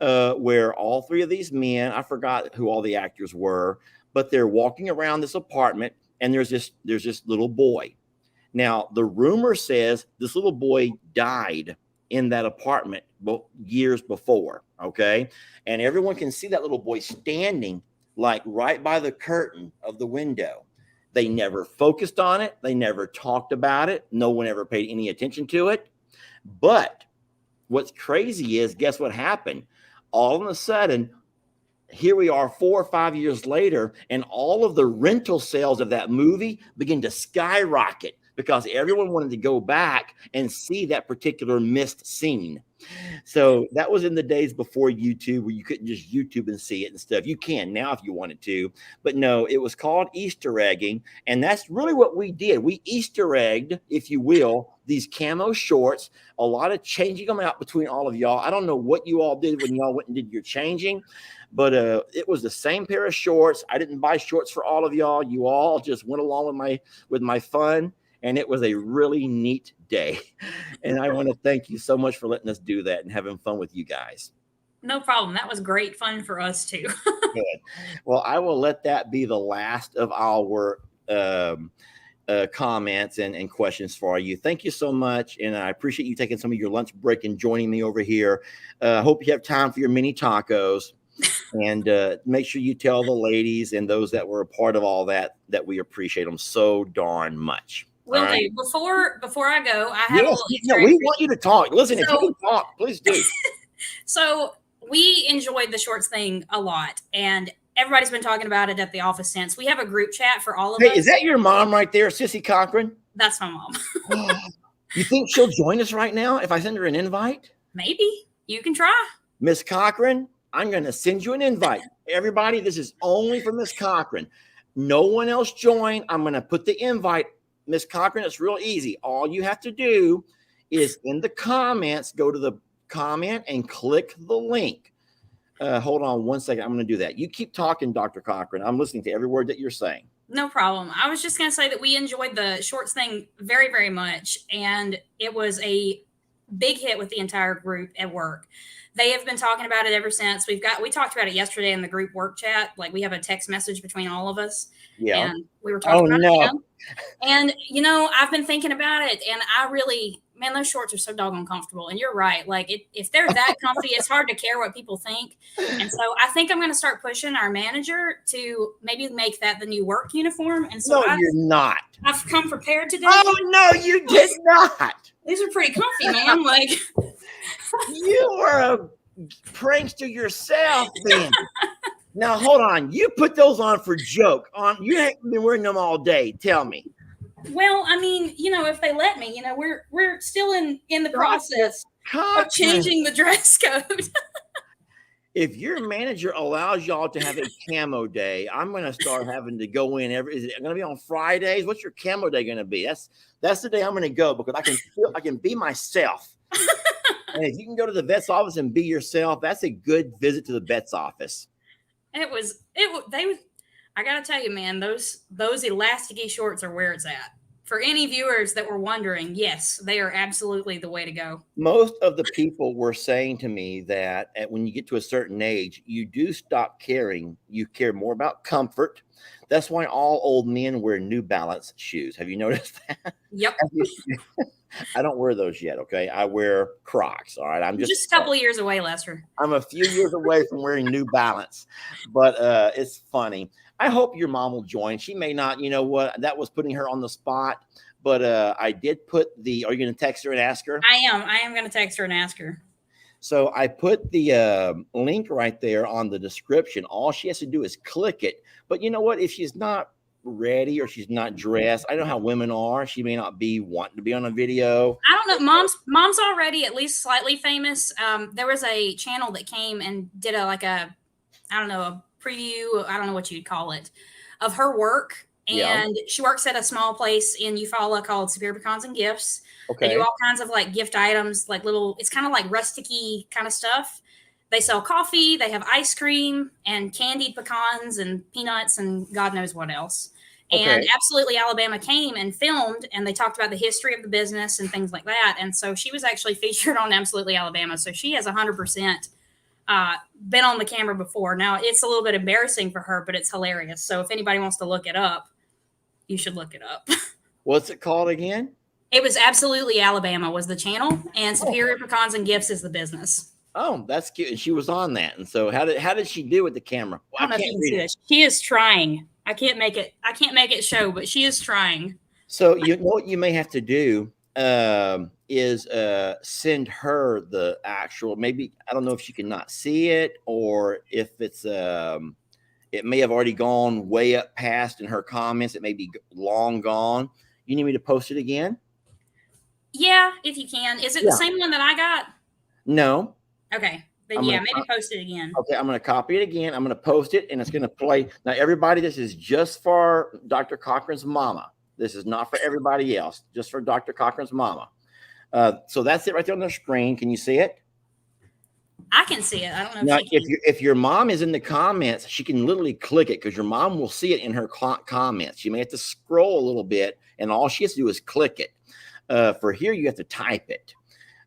where all 3 of these men, I forgot who all the actors were, but they're walking around this apartment and there's this little boy. Now, the rumor says this little boy died in that apartment years before, okay? And everyone can see that little boy standing like right by the curtain of the window. They never focused on it. They never talked about it. No one ever paid any attention to it. But what's crazy is, guess what happened? All of a sudden, here we are 4 or 5 years later, and all of the rental sales of that movie begin to skyrocket because everyone wanted to go back and see that particular missed scene. So that was in the days before YouTube, where you couldn't just YouTube and see it and stuff. You can now if you wanted to, but no, it was called Easter egging. And that's really what we did. We Easter egged, if you will, these camo shorts, a lot of changing them out between all of y'all. I don't know what you all did when y'all went and did your changing, but it was the same pair of shorts. I didn't buy shorts for all of y'all. You all just went along with my fun. And it was a really neat day. And I want to thank you so much for letting us do that and having fun with you guys. No problem. That was great fun for us too. Good. Well, I will let that be the last of our comments and questions for you. Thank you so much. And I appreciate you taking some of your lunch break and joining me over here. Hope you have time for your mini tacos. And make sure you tell the ladies and those that were a part of all that we appreciate them so darn much. Will do. Before I go, I have a little. We want you to talk. Listen, if you can talk, please do. So we enjoyed the shorts thing a lot, and everybody's been talking about it at the office since. We have a group chat for all of us. Hey, is that your mom right there, Sissy Cochran? That's my mom. You think she'll join us right now if I send her an invite? Maybe. You can try. Miss Cochran, I'm going to send you an invite. Everybody, this is only for Miss Cochran. No one else join. I'm going to put the invite. Miss Cochran, it's real easy. All you have to do is in the comments, go to the comment and click the link. Hold on one second. I'm going to do that. You keep talking, Dr. Cochran. I'm listening to every word that you're saying. No problem. I was just going to say that we enjoyed the shorts thing very, very much. And it was a big hit with the entire group at work. They have been talking about it ever since. We talked about it yesterday in the group work chat. Like, we have a text message between all of us. Yeah. And we were talking about it again. And, I've been thinking about it, and I really, man, those shorts are so doggone comfortable. And you're right. Like, if they're that comfy, it's hard to care what people think. And so I think I'm going to start pushing our manager to maybe make that the new work uniform. And so you're not. I've come prepared today. Oh, no, you did not. These are pretty comfy, man. Like, you were a prankster yourself, then. Now, hold on. You put those on for joke. You haven't been wearing them all day. Tell me. Well, I mean, if they let me, we're still in the process of changing the dress code. If your manager allows y'all to have a camo day, I'm going to start having to go in is it going to be on Fridays? What's your camo day going to be? That's the day I'm going to go, because I can be myself. And if you can go to the vet's office and be yourself, that's a good visit to the vet's office. I got to tell you, man, those elasticy shorts are where it's at for any viewers that were wondering, yes, they are absolutely the way to go. Most of the people were saying to me that when you get to a certain age, you do stop caring. You care more about comfort. That's why all old men wear New Balance shoes. Have you noticed that? Yep. I don't wear those yet. Okay. I wear Crocs. All right. I'm Just a couple of years away, Lester. I'm a few years away from wearing New Balance, but it's funny. I hope your mom will join. She may not, you know what, that was putting her on the spot, but I did put are you going to text her and ask her? I am going to text her and ask her. So I put the link right there on the description. All she has to do is click it. But you know what? If she's not ready or she's not dressed, I know how women are. She may not be wanting to be on a video. I don't know. Mom's already at least slightly famous. There was a channel that came and did a preview. I don't know what you'd call it, of her work. And she works at a small place in Eufaula called Superior Pecans and Gifts. Okay. They do all kinds of like gift items, like it's kind of like rusticy kind of stuff. They sell coffee, they have ice cream and candied pecans and peanuts and God knows what else. Okay. And Absolutely Alabama came and filmed, and they talked about the history of the business and things like that. And so she was actually featured on Absolutely Alabama. So she has 100% been on the camera before. Now, it's a little bit embarrassing for her, but it's hilarious. So if anybody wants to look it up, you should look it up. What's it called again? It was Absolutely Alabama was the channel, and Superior Pecans and Gifts is the business. Oh, that's cute. And she was on that. And so how did she do with the camera? Well, I don't know if you can see this. She is trying. I can't make it show, but she is trying. So you know what you may have to do is send her the actual, maybe, I don't know if she can not see it or if it's it may have already gone way up past in her comments. It may be long gone. You need me to post it again? Yeah, if you can. Is it the same one that I got? No. Okay. Then maybe post it again. Okay, I'm going to copy it again. I'm going to post it, and it's going to play. Now, everybody, this is just for Dr. Cochran's mama. This is not for everybody else, just for Dr. Cochran's mama. So that's it right there on the screen. Can you see it? I can see it. I don't know. Now, if your mom is in the comments, she can literally click it because your mom will see it in her comments. You may have to scroll a little bit, and all she has to do is click it. For here, you have to type it.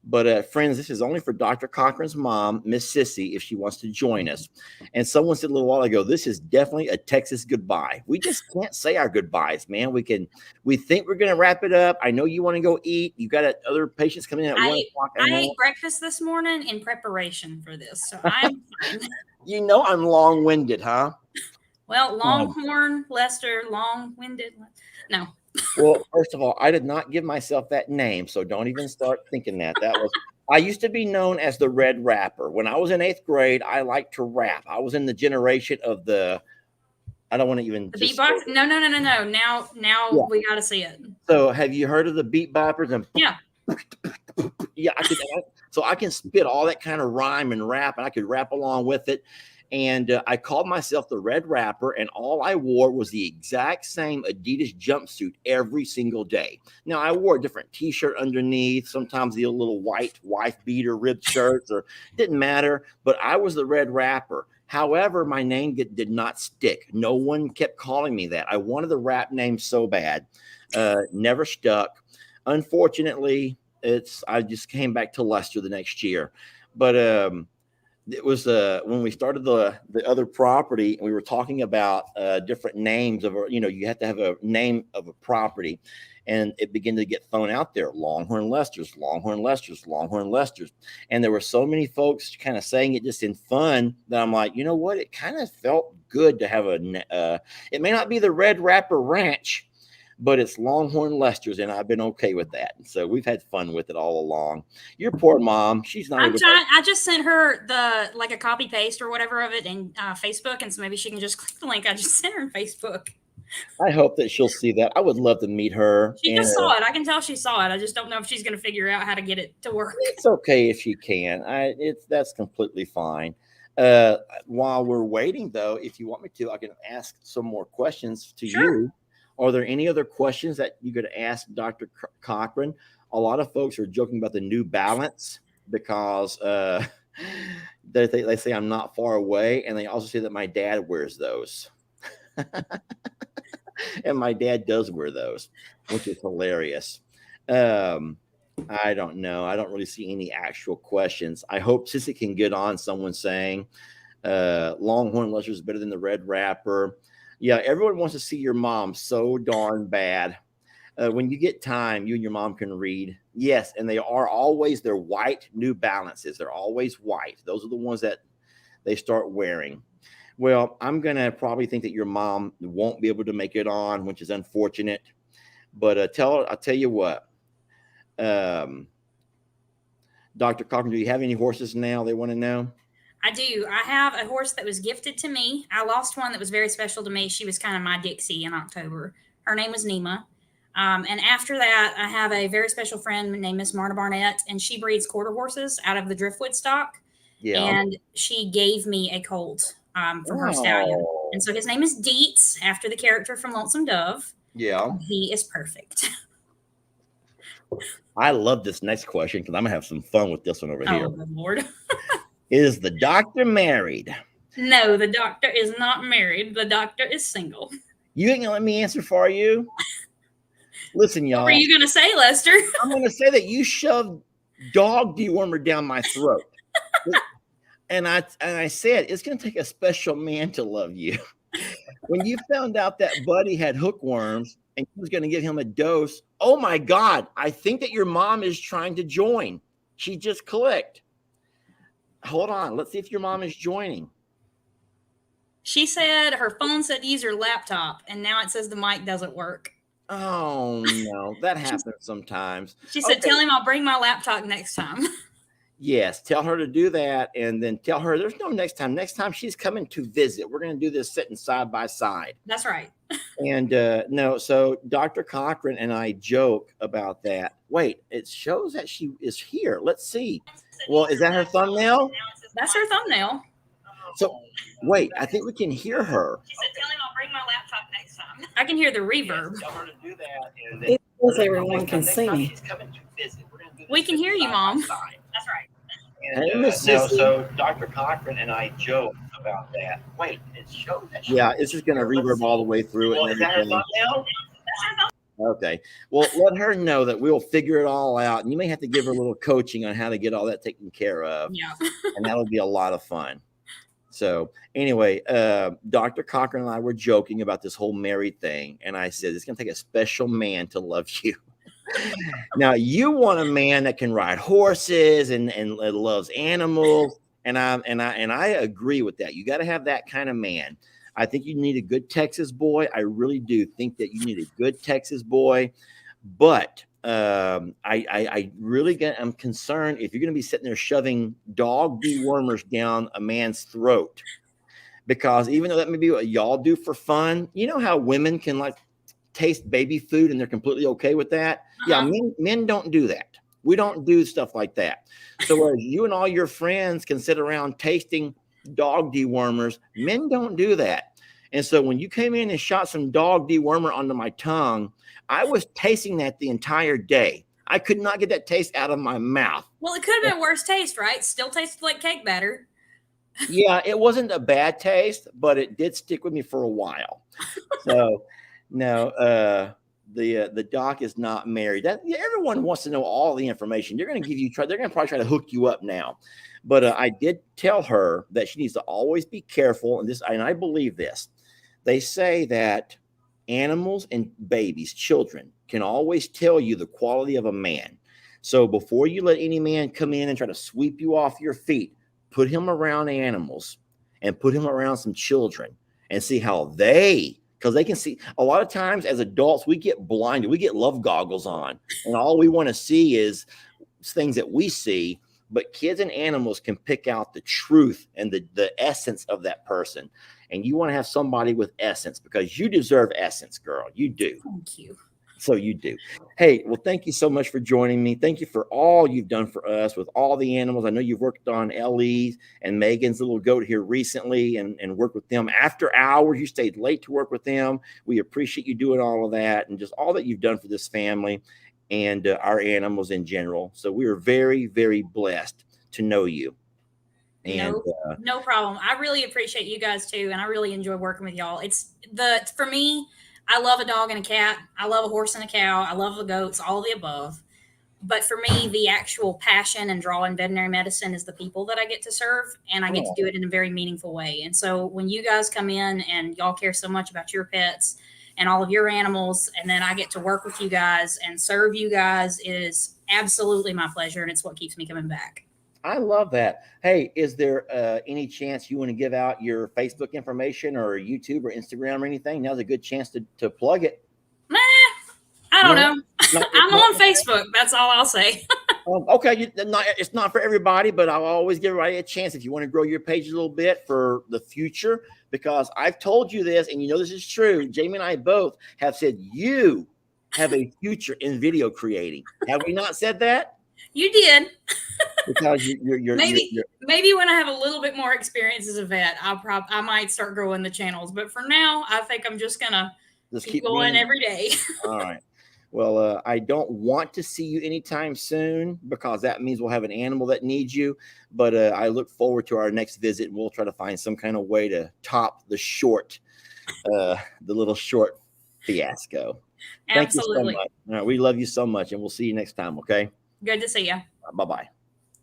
But friends, this is only for Dr. Cochran's mom, Miss Sissy, if she wants to join us. And someone said a little while ago, this is definitely a Texas goodbye. We just can't say our goodbyes, man. We think we're going to wrap it up. I know you want to go eat. You got other patients coming in at 1 o'clock. I ate breakfast this morning in preparation for this, so I'm fine. You know I'm long-winded, huh? Well, Longhorn, Lester, long-winded. No. Well, first of all, I did not give myself that name, so don't even start thinking that. I used to be known as the Red Rapper. When I was in 8th grade, I liked to rap. I was in the generation of I don't want to even. The beatbox? No. Now we got to see it. So have you heard of the beat boppers? And yeah. Yeah, so I can spit all that kind of rhyme and rap, and I could rap along with it. And I called myself the Red Rapper, and all I wore was the exact same Adidas jumpsuit every single day. Now, I wore a different T-shirt underneath, sometimes the little white wife beater ribbed shirts, or didn't matter, but I was the Red Rapper. However, my name did not stick. No one kept calling me that. I wanted the rap name so bad, never stuck. Unfortunately, I just came back to Lester the next year. But it was when we started the other property, and we were talking about different names of, you have to have a name of a property, and it began to get thrown out there. Longhorn Lester's, Longhorn Lester's, Longhorn Lester's. And there were so many folks kind of saying it just in fun that I'm like, you know what? It kind of felt good to have it may not be the Red Rapper Ranch, but it's Longhorn Lester's, and I've been okay with that. And so we've had fun with it all along. Your poor mom, she's not. I just sent her a copy paste or whatever of it in Facebook, and so maybe she can just click the link I just sent her in Facebook. I hope that she'll see that. I would love to meet her. She just saw it. I can tell she saw it. I just don't know if she's going to figure out how to get it to work. It's okay if she can. That's completely fine. While we're waiting, though, if you want me to, I can ask some more questions to you. Are there any other questions that you could ask Dr. Cochran? A lot of folks are joking about the New Balance because they say I'm not far away, and they also say that my dad wears those. And my dad does wear those, which is hilarious. I don't know. I don't really see any actual questions. I hope Sissy can get on someone saying Longhorn Lester is better than the Red Rapper. Yeah, everyone wants to see your mom so darn bad. When you get time, you and your mom can read. Yes, and they are always, they're white New Balances. They're always white. Those are the ones that they start wearing. Well, I'm going to probably think that your mom won't be able to make it on, which is unfortunate. But I'll tell you what. Dr. Cochran, do you have any horses now they want to know? I do. I have a horse that was gifted to me. I lost one that was very special to me. She was kind of my Dixie in October. Her name was Nema. And after that, I have a very special friend named Miss Marta Barnett, and she breeds quarter horses out of the Driftwood stock. Yeah. And she gave me a colt from her stallion. And so his name is Deets, after the character from Lonesome Dove. Yeah. He is perfect. I love this next question because I'm going to have some fun with this one over here. Oh, good Lord. Is the doctor married? No, the doctor is not married. The doctor is single. You ain't going to let me answer for you? Listen, y'all. What are you going to say, Lester? I'm going to say that you shoved dog dewormer down my throat. And I said, it's going to take a special man to love you. When you found out that Buddy had hookworms and he was going to give him a dose, oh my God, I think that your mom is trying to join. She just clicked. Hold on. Let's see if your mom is joining. She said her phone said use your laptop, and now it says the mic doesn't work. Oh, no. That happens sometimes. She said, tell him I'll bring my laptop next time. Yes, tell her to do that, and then tell her there's no next time. Next time she's coming to visit. We're going to do this sitting side by side. That's right. And no, so Dr. Cochran and I joke about that. Wait, it shows that she is here. Let's see. Well, is that her thumbnail? That's her thumbnail. So, wait, I think we can hear her. She said, tell him I'll bring my laptop next time. I can hear the reverb. Tell her to do that. And It says everyone can see me. We can hear you, Mom. That's right. And, no, so Dr. Cochran and I joke about that. Wait, it shows that. Yeah, it's just going to reverb all the way through it. And everything. Okay. Well, let her know that we'll figure it all out. And you may have to give her a little coaching on how to get all that taken care of. Yeah. And that'll be a lot of fun. So anyway, Dr. Cochran and I were joking about this whole married thing. And I said, it's going to take a special man to love you. Now, you want a man that can ride horses and loves animals. And I agree with that. You got to have that kind of man. I think you need a good Texas boy. I really do think that you need a good Texas boy. But I really am concerned if you're going to be sitting there shoving dog dewormers down a man's throat, because even though that may be what y'all do for fun, you know how women can like taste baby food and they're completely okay with that. Yeah, men don't do that. We don't do stuff like that. So whereas you and all your friends can sit around tasting dog dewormers, men don't do that. And so when you came in and shot some dog dewormer onto my tongue, I was tasting that the entire day. I could not get that taste out of my mouth. Well, it could have been worse taste, right? Still tasted like cake batter. Yeah, it wasn't a bad taste, but it did stick with me for a while. So no, the doc is not married. Everyone wants to know all the information. They're going to give you. They're going to probably try to hook you up now. But I did tell her that she needs to always be careful. And I believe this. They say that animals and babies, children, can always tell you the quality of a man. So before you let any man come in and try to sweep you off your feet, put him around animals and put him around some children and see how because they can see. A lot of times as adults, we get blinded. We get love goggles on. And all we want to see is things that we see. But kids and animals can pick out the truth and the essence of that person. And you want to have somebody with essence because you deserve essence, girl. You do. Thank you. So you do. Hey, well, thank you so much for joining me. Thank you for all you've done for us with all the animals. I know you've worked on Ellie's and Megan's little goat here recently and worked with them after hours. You stayed late to work with them. We appreciate you doing all of that and just all that you've done for this family and our animals in general. So we are very, very blessed to know you. And no problem. I really appreciate you guys too. And I really enjoy working with y'all. For me, I love a dog and a cat. I love a horse and a cow. I love the goats, all of the above. But for me, the actual passion and draw in veterinary medicine is the people that I get to serve, and I get to do it in a very meaningful way. And so when you guys come in and y'all care so much about your pets and all of your animals, and then I get to work with you guys and serve you guys, it is absolutely my pleasure, and it's what keeps me coming back. I love that. Hey, is there any chance you want to give out your Facebook information or YouTube or Instagram or anything? Now's a good chance to plug it. Nah, I don't know. I'm on Facebook. That's all I'll say. Okay, it's not for everybody, but I'll always give everybody a chance if you want to grow your page a little bit for the future, because I've told you this, and you know this is true. Jamie and I both have said you have a future in video creating. Have we not said that? You did. Because you're maybe when I have a little bit more experience as a vet, I might start growing the channels. But for now, I think I'm just gonna keep going every day. All right. Well, I don't want to see you anytime soon, because that means we'll have an animal that needs you. But I look forward to our next visit, and we'll try to find some kind of way to top the little short fiasco. Absolutely. Thank you so much. All right, we love you so much, and we'll see you next time. Okay. Good to see you. Bye-bye.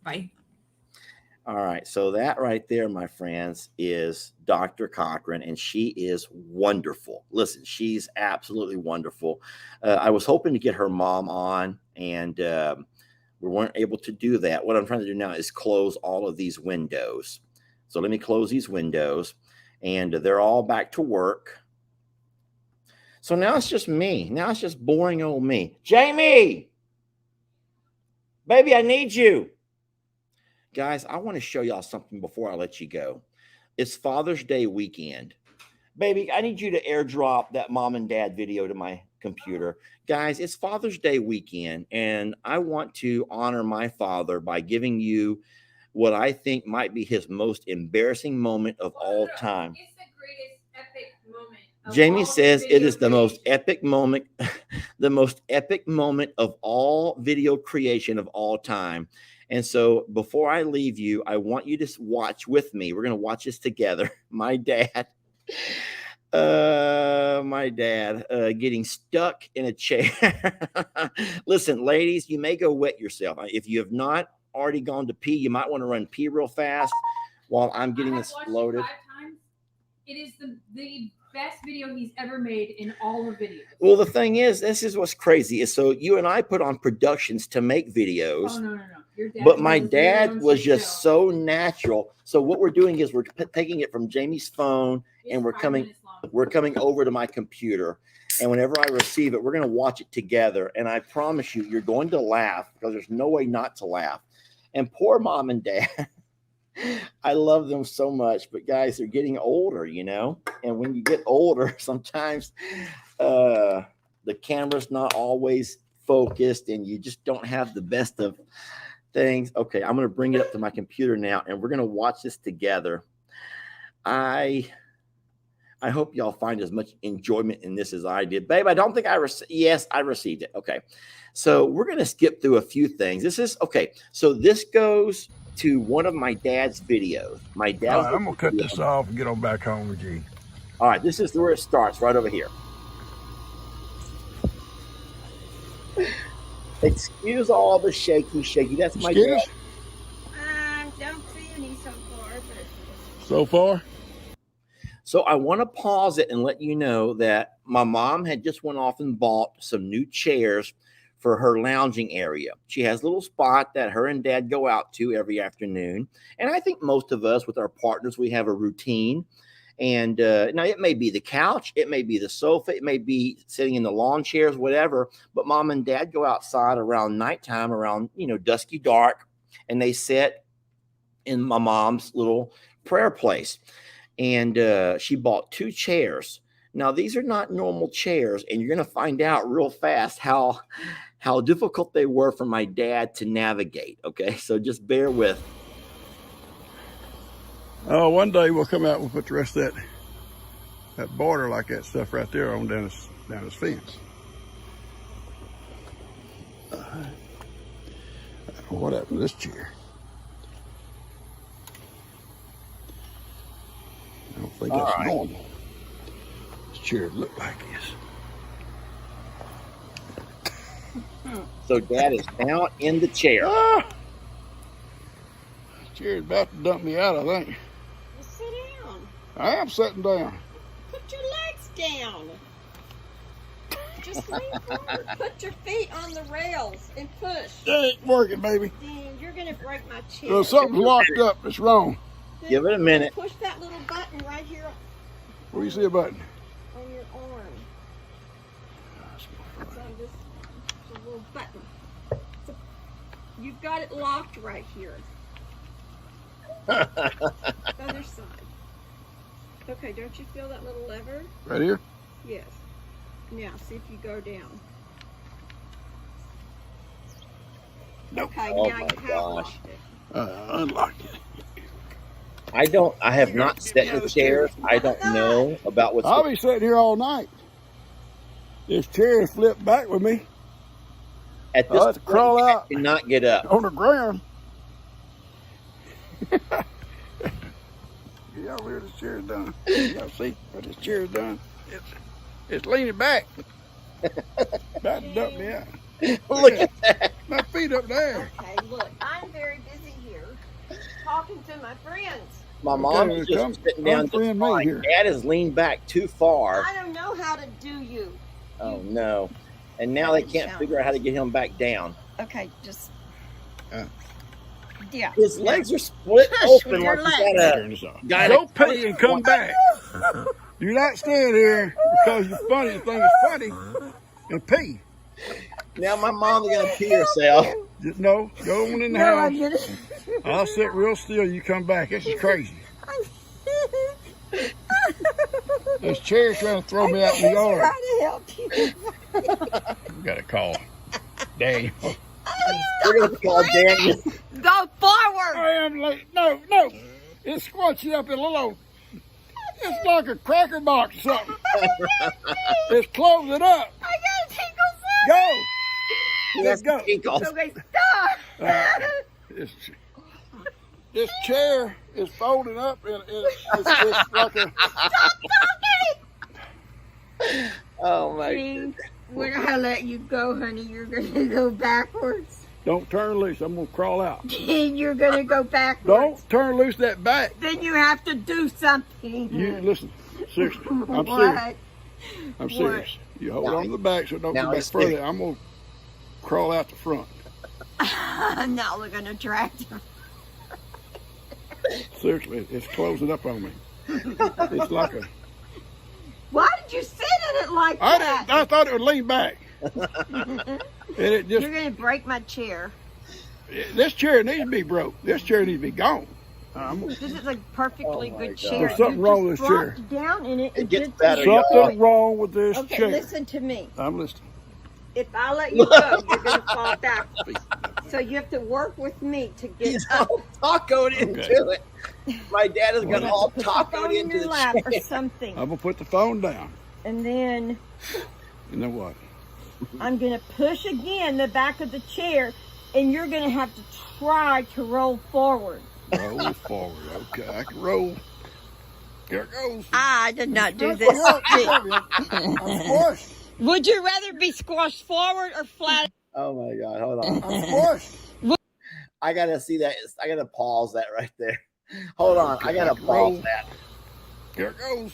Bye. All right. So that right there, my friends, is Dr. Cochran, and she is wonderful. Listen, she's absolutely wonderful. I was hoping to get her mom on, and we weren't able to do that. What I'm trying to do now is close all of these windows. So let me close these windows, and they're all back to work. So now it's just me. Now it's just boring old me. Jamie, baby, I need you. Guys, I want to show y'all something before I let you go. It's Father's Day weekend. Baby, I need you to airdrop that mom and dad video to my computer. Guys, it's Father's Day weekend, and I want to honor my father by giving you what I think might be his most embarrassing moment of all time. It's the greatest epic moment. Jamie says it is the most epic moment, the most epic moment of all video creation of all time. And so before I leave you, I want you to watch with me. We're going to watch this together. My dad getting stuck in a chair. Listen, ladies, you may go wet yourself. If you have not already gone to pee, you might want to run pee real fast while I'm getting this loaded. It is the best video he's ever made in all of videos. Well, the thing is, this is what's crazy. Is so you and I put on productions to make videos. Oh, no. But my dad was just so natural. So what we're doing is we're taking it from Jamie's phone, and we're coming over to my computer. And whenever I receive it, we're going to watch it together. And I promise you, you're going to laugh, because there's no way not to laugh. And poor mom and dad, I love them so much. But guys, they're getting older, you know. And when you get older, sometimes the camera's not always focused, and you just don't have the best of things. Okay, I'm going to bring it up to my computer now, and we're going to watch this together. I hope y'all find as much enjoyment in this as I did. Babe, I don't think yes, I received it. Okay, so we're going to skip through a few things. This is okay. So this goes to one of my dad's videos. My dad. All right, I'm going to cut this off and get on back home with you. All right, this is where it starts, right over here. Excuse all the shaky. That's my dad. Don't see any so far. So far? So I want to pause it and let you know that my mom had just went off and bought some new chairs for her lounging area. She has a little spot that her and dad go out to every afternoon. And I think most of us with our partners, we have a routine. And now it may be the couch, it may be the sofa, it may be sitting in the lawn chairs, whatever. But mom and dad go outside around nighttime, around, dusky dark, and they sit in my mom's little prayer place. And she bought 2 chairs. Now, these are not normal chairs, and you're going to find out real fast how difficult they were for my dad to navigate. Okay, so just bear with. Oh, one day we'll come out and we'll put the rest of that border like that stuff right there on down his fence. What happened to this chair? I don't think that's normal. This chair look like this. So Dad is now in the chair. Ah! Chair's about to dump me out, I think. Well, sit down. I am sitting down. Put your legs down. Just lean forward. Put your feet on the rails and push. It ain't working, baby. Dang, you're gonna break my chair. Well, something's locked up. It's wrong. Then Give it a minute. Push that little button right here Where you see a button? on your arm. It's on this it's a little button. So you've got it locked right here. Other side. Okay, don't you feel that little lever? Right here? Yes. Now, see if you go down. Nope. Okay, Oh now my you have gosh. locked it. Unlocked it. I have not sat in the chair. I don't know about what's I'll be sitting here all night. This chair is flipped back with me at I'll have this to crawl point, out. I cannot get up. on the ground. Y'all where this chair's done. Y'all see what this chair's done? It's leaning back. About to dump me out. Look at that. My feet up there. Okay, look, I'm very busy here talking to my friends. My mom is come just sitting down just unfriend me fine. here. Dad is leaned back too far. I don't know how to do you. Oh no. And now they can't figure out how to get him back down. Okay, just. Uh. Yeah. His legs are split open your like he's legs. got Turn this off. Got Go it. pee and come back. Do not stand here because you're funny. You think it's funny and pee. Now my mom's gonna pee herself. Just no, go on in the house. I'll sit real still. You come back. This is crazy. This chair's trying to throw me out in the yard. Trying to help you. We got to call Daniel. We're gonna call Daniel. Go forward. I am late. No. It's squashy up in a little. It's like a cracker box or something. It's closing up. I got a tinkle. Go. Let's go. go. Okay, stop. This chair is folding up and it's like a. Oh my See, when I let you go, honey, you're gonna go backwards. Don't turn loose. I'm gonna crawl out. And you're gonna go backwards. Don't turn loose that back. Then you have to do something. You listen. Seriously, I'm serious. What? I'm serious. You hold on to the back so it don't Now go back it's further. serious. I'm gonna crawl out the front. I'm not looking attractive. Seriously, it's closing up on me. It's like a. Why did you sit in it like that? I thought it would lean back. And it just. You're gonna break my chair. This chair needs to be broke. This chair needs to be gone. This is a perfectly Oh my good God. chair. There's something You wrong with just this chair. dropped down in it. It gets did better, the- y'all. Something wrong with this Okay, chair. listen to me. I'm listening. If I let you go, you're gonna fall back. So you have to work with me to get He's up. all tacoed into it. My dad is gonna all Put the tacoed phone in into your the lap or chair. something, I'm gonna put the phone down. and then You know what? I'm gonna push again the back of the chair, and you're gonna have to try to roll forward. Roll forward. Okay, I can roll. Here it goes. I did not do I'm this. squashed. Would you rather be squashed forward or flat? Oh my God! Hold on. I'm squashed. I gotta see that. I gotta pause that right there. Hold on. I gotta Roll. pause that. Here it goes.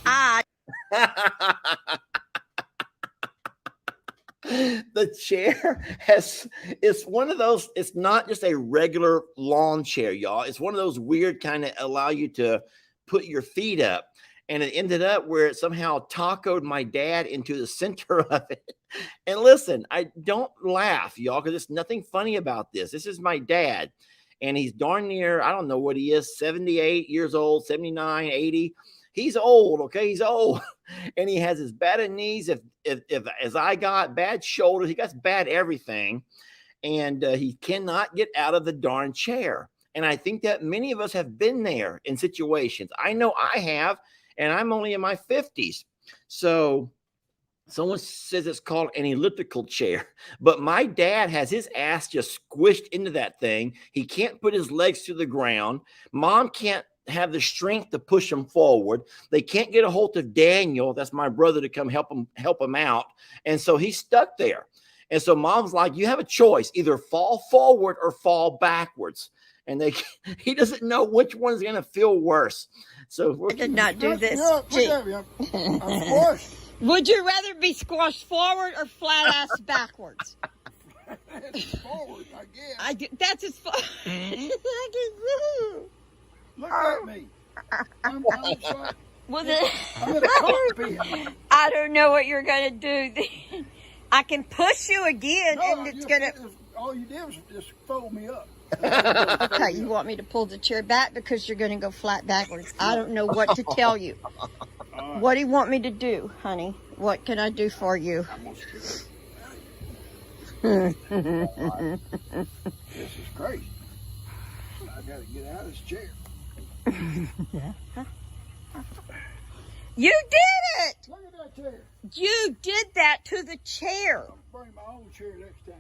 The chair it's one of those, it's not just a regular lawn chair, y'all. It's one of those weird kind of allow you to put your feet up. And it ended up where it somehow tacoed my dad into the center of it. And listen, I don't laugh, y'all, because there's nothing funny about this. This is my dad. And he's darn near, I don't know what he is, 78 years old, 79, 80. He's old, okay? He's old. And he has as bad a knees as I got, bad shoulders. He got bad everything. And he cannot get out of the darn chair. And I think that many of us have been there in situations. I know I have, and I'm only in my 50s. So someone says it's called an elliptical chair. But my dad has his ass just squished into that thing. He can't put his legs to the ground. Mom can't have the strength to push him forward. They can't get a hold of Daniel, that's my brother, to come help him out. And so he's stuck there. And so mom's like, you have a choice, either fall forward or fall backwards. And he doesn't know which one's going to feel worse. So I did not do this. Look Gee. at me. I'm squashed. Would you rather be squashed forward or flat ass backwards? Forward, I guess. That's as far. Look at me. I'm like, Well, I'm in a cockpit. I don't know what you're gonna do. I can push you again, and it's gonna. All you did was just fold me up. Okay, you want me to pull the chair back because you're gonna go flat backwards. I don't know what to tell you. What do you want me to do, honey? What can I do for you? This is crazy. I gotta get out of this chair. You did it! Look at that chair. You did that to the chair. I'll bring my own chair next time.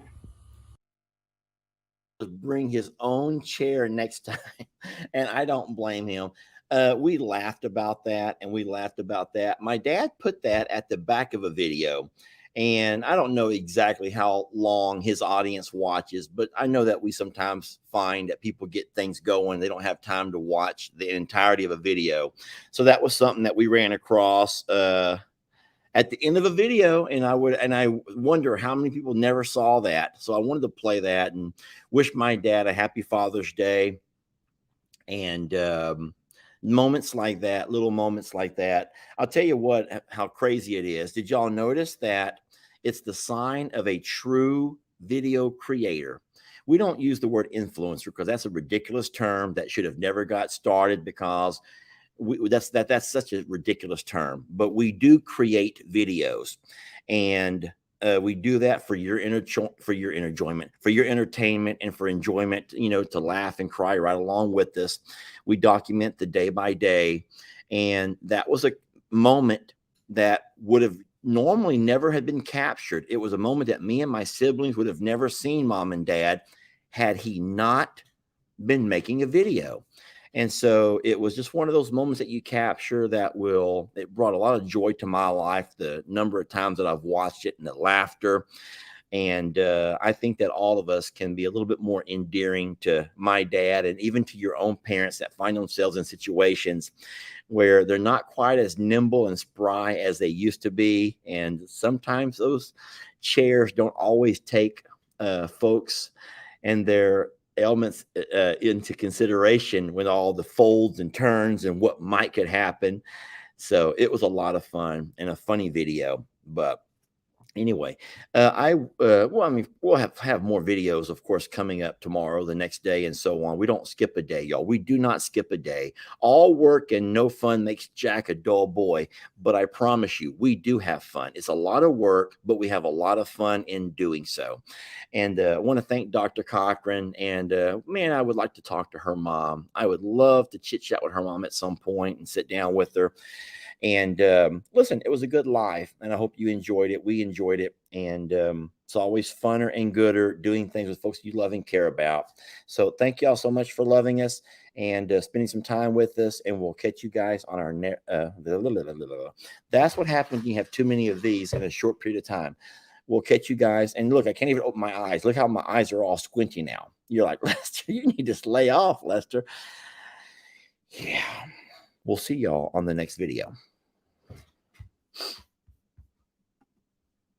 Bring his own chair next time. And I don't blame him. We laughed about that, and we laughed about that. My dad put that at the back of a video. And I don't know exactly how long his audience watches, but I know that we sometimes find that people get things going. They don't have time to watch the entirety of a video. So that was something that we ran across at the end of a video. And I wonder how many people never saw that. So I wanted to play that and wish my dad a happy Father's Day. And moments like that, little moments like that. I'll tell you what, how crazy it is. Did y'all notice that it's the sign of a true video creator? We don't use the word influencer because that's a ridiculous term that should have never got started, because that's such a ridiculous term. But we do create videos, and we do that for your enjoyment, for your entertainment, and for enjoyment, to laugh and cry right along with us. We document the day by day. And that was a moment that would have normally never had been captured. It was a moment that me and my siblings would have never seen mom and dad had he not been making a video. And so it was just one of those moments that you capture it brought a lot of joy to my life, the number of times that I've watched it and the laughter. And I think that all of us can be a little bit more endearing to my dad, and even to your own parents that find themselves in situations where they're not quite as nimble and spry as they used to be. And sometimes those chairs don't always take folks and their elements into consideration with all the folds and turns and what could happen. So it was a lot of fun and a funny video. But anyway, we'll have more videos, of course, coming up tomorrow, the next day, and so on. We don't skip a day, y'all. We do not skip a day. All work and no fun makes Jack a dull boy. But I promise you, we do have fun. It's a lot of work, but we have a lot of fun in doing so. And I want to thank Dr. Cochran. And man, I would like to talk to her mom. I would love to chit chat with her mom at some point and sit down with her. And listen, it was a good life, and I hope you enjoyed it. We enjoyed it. And it's always funner and gooder doing things with folks you love and care about. So thank y'all so much for loving us and spending some time with us. And we'll catch you guys on our that's what happens when you have too many of these in a short period of time. We'll catch you guys. And look, I can't even open my eyes. Look how my eyes are all squinty now. You're like, Lester, you need to lay off, Lester. Yeah. We'll see y'all on the next video.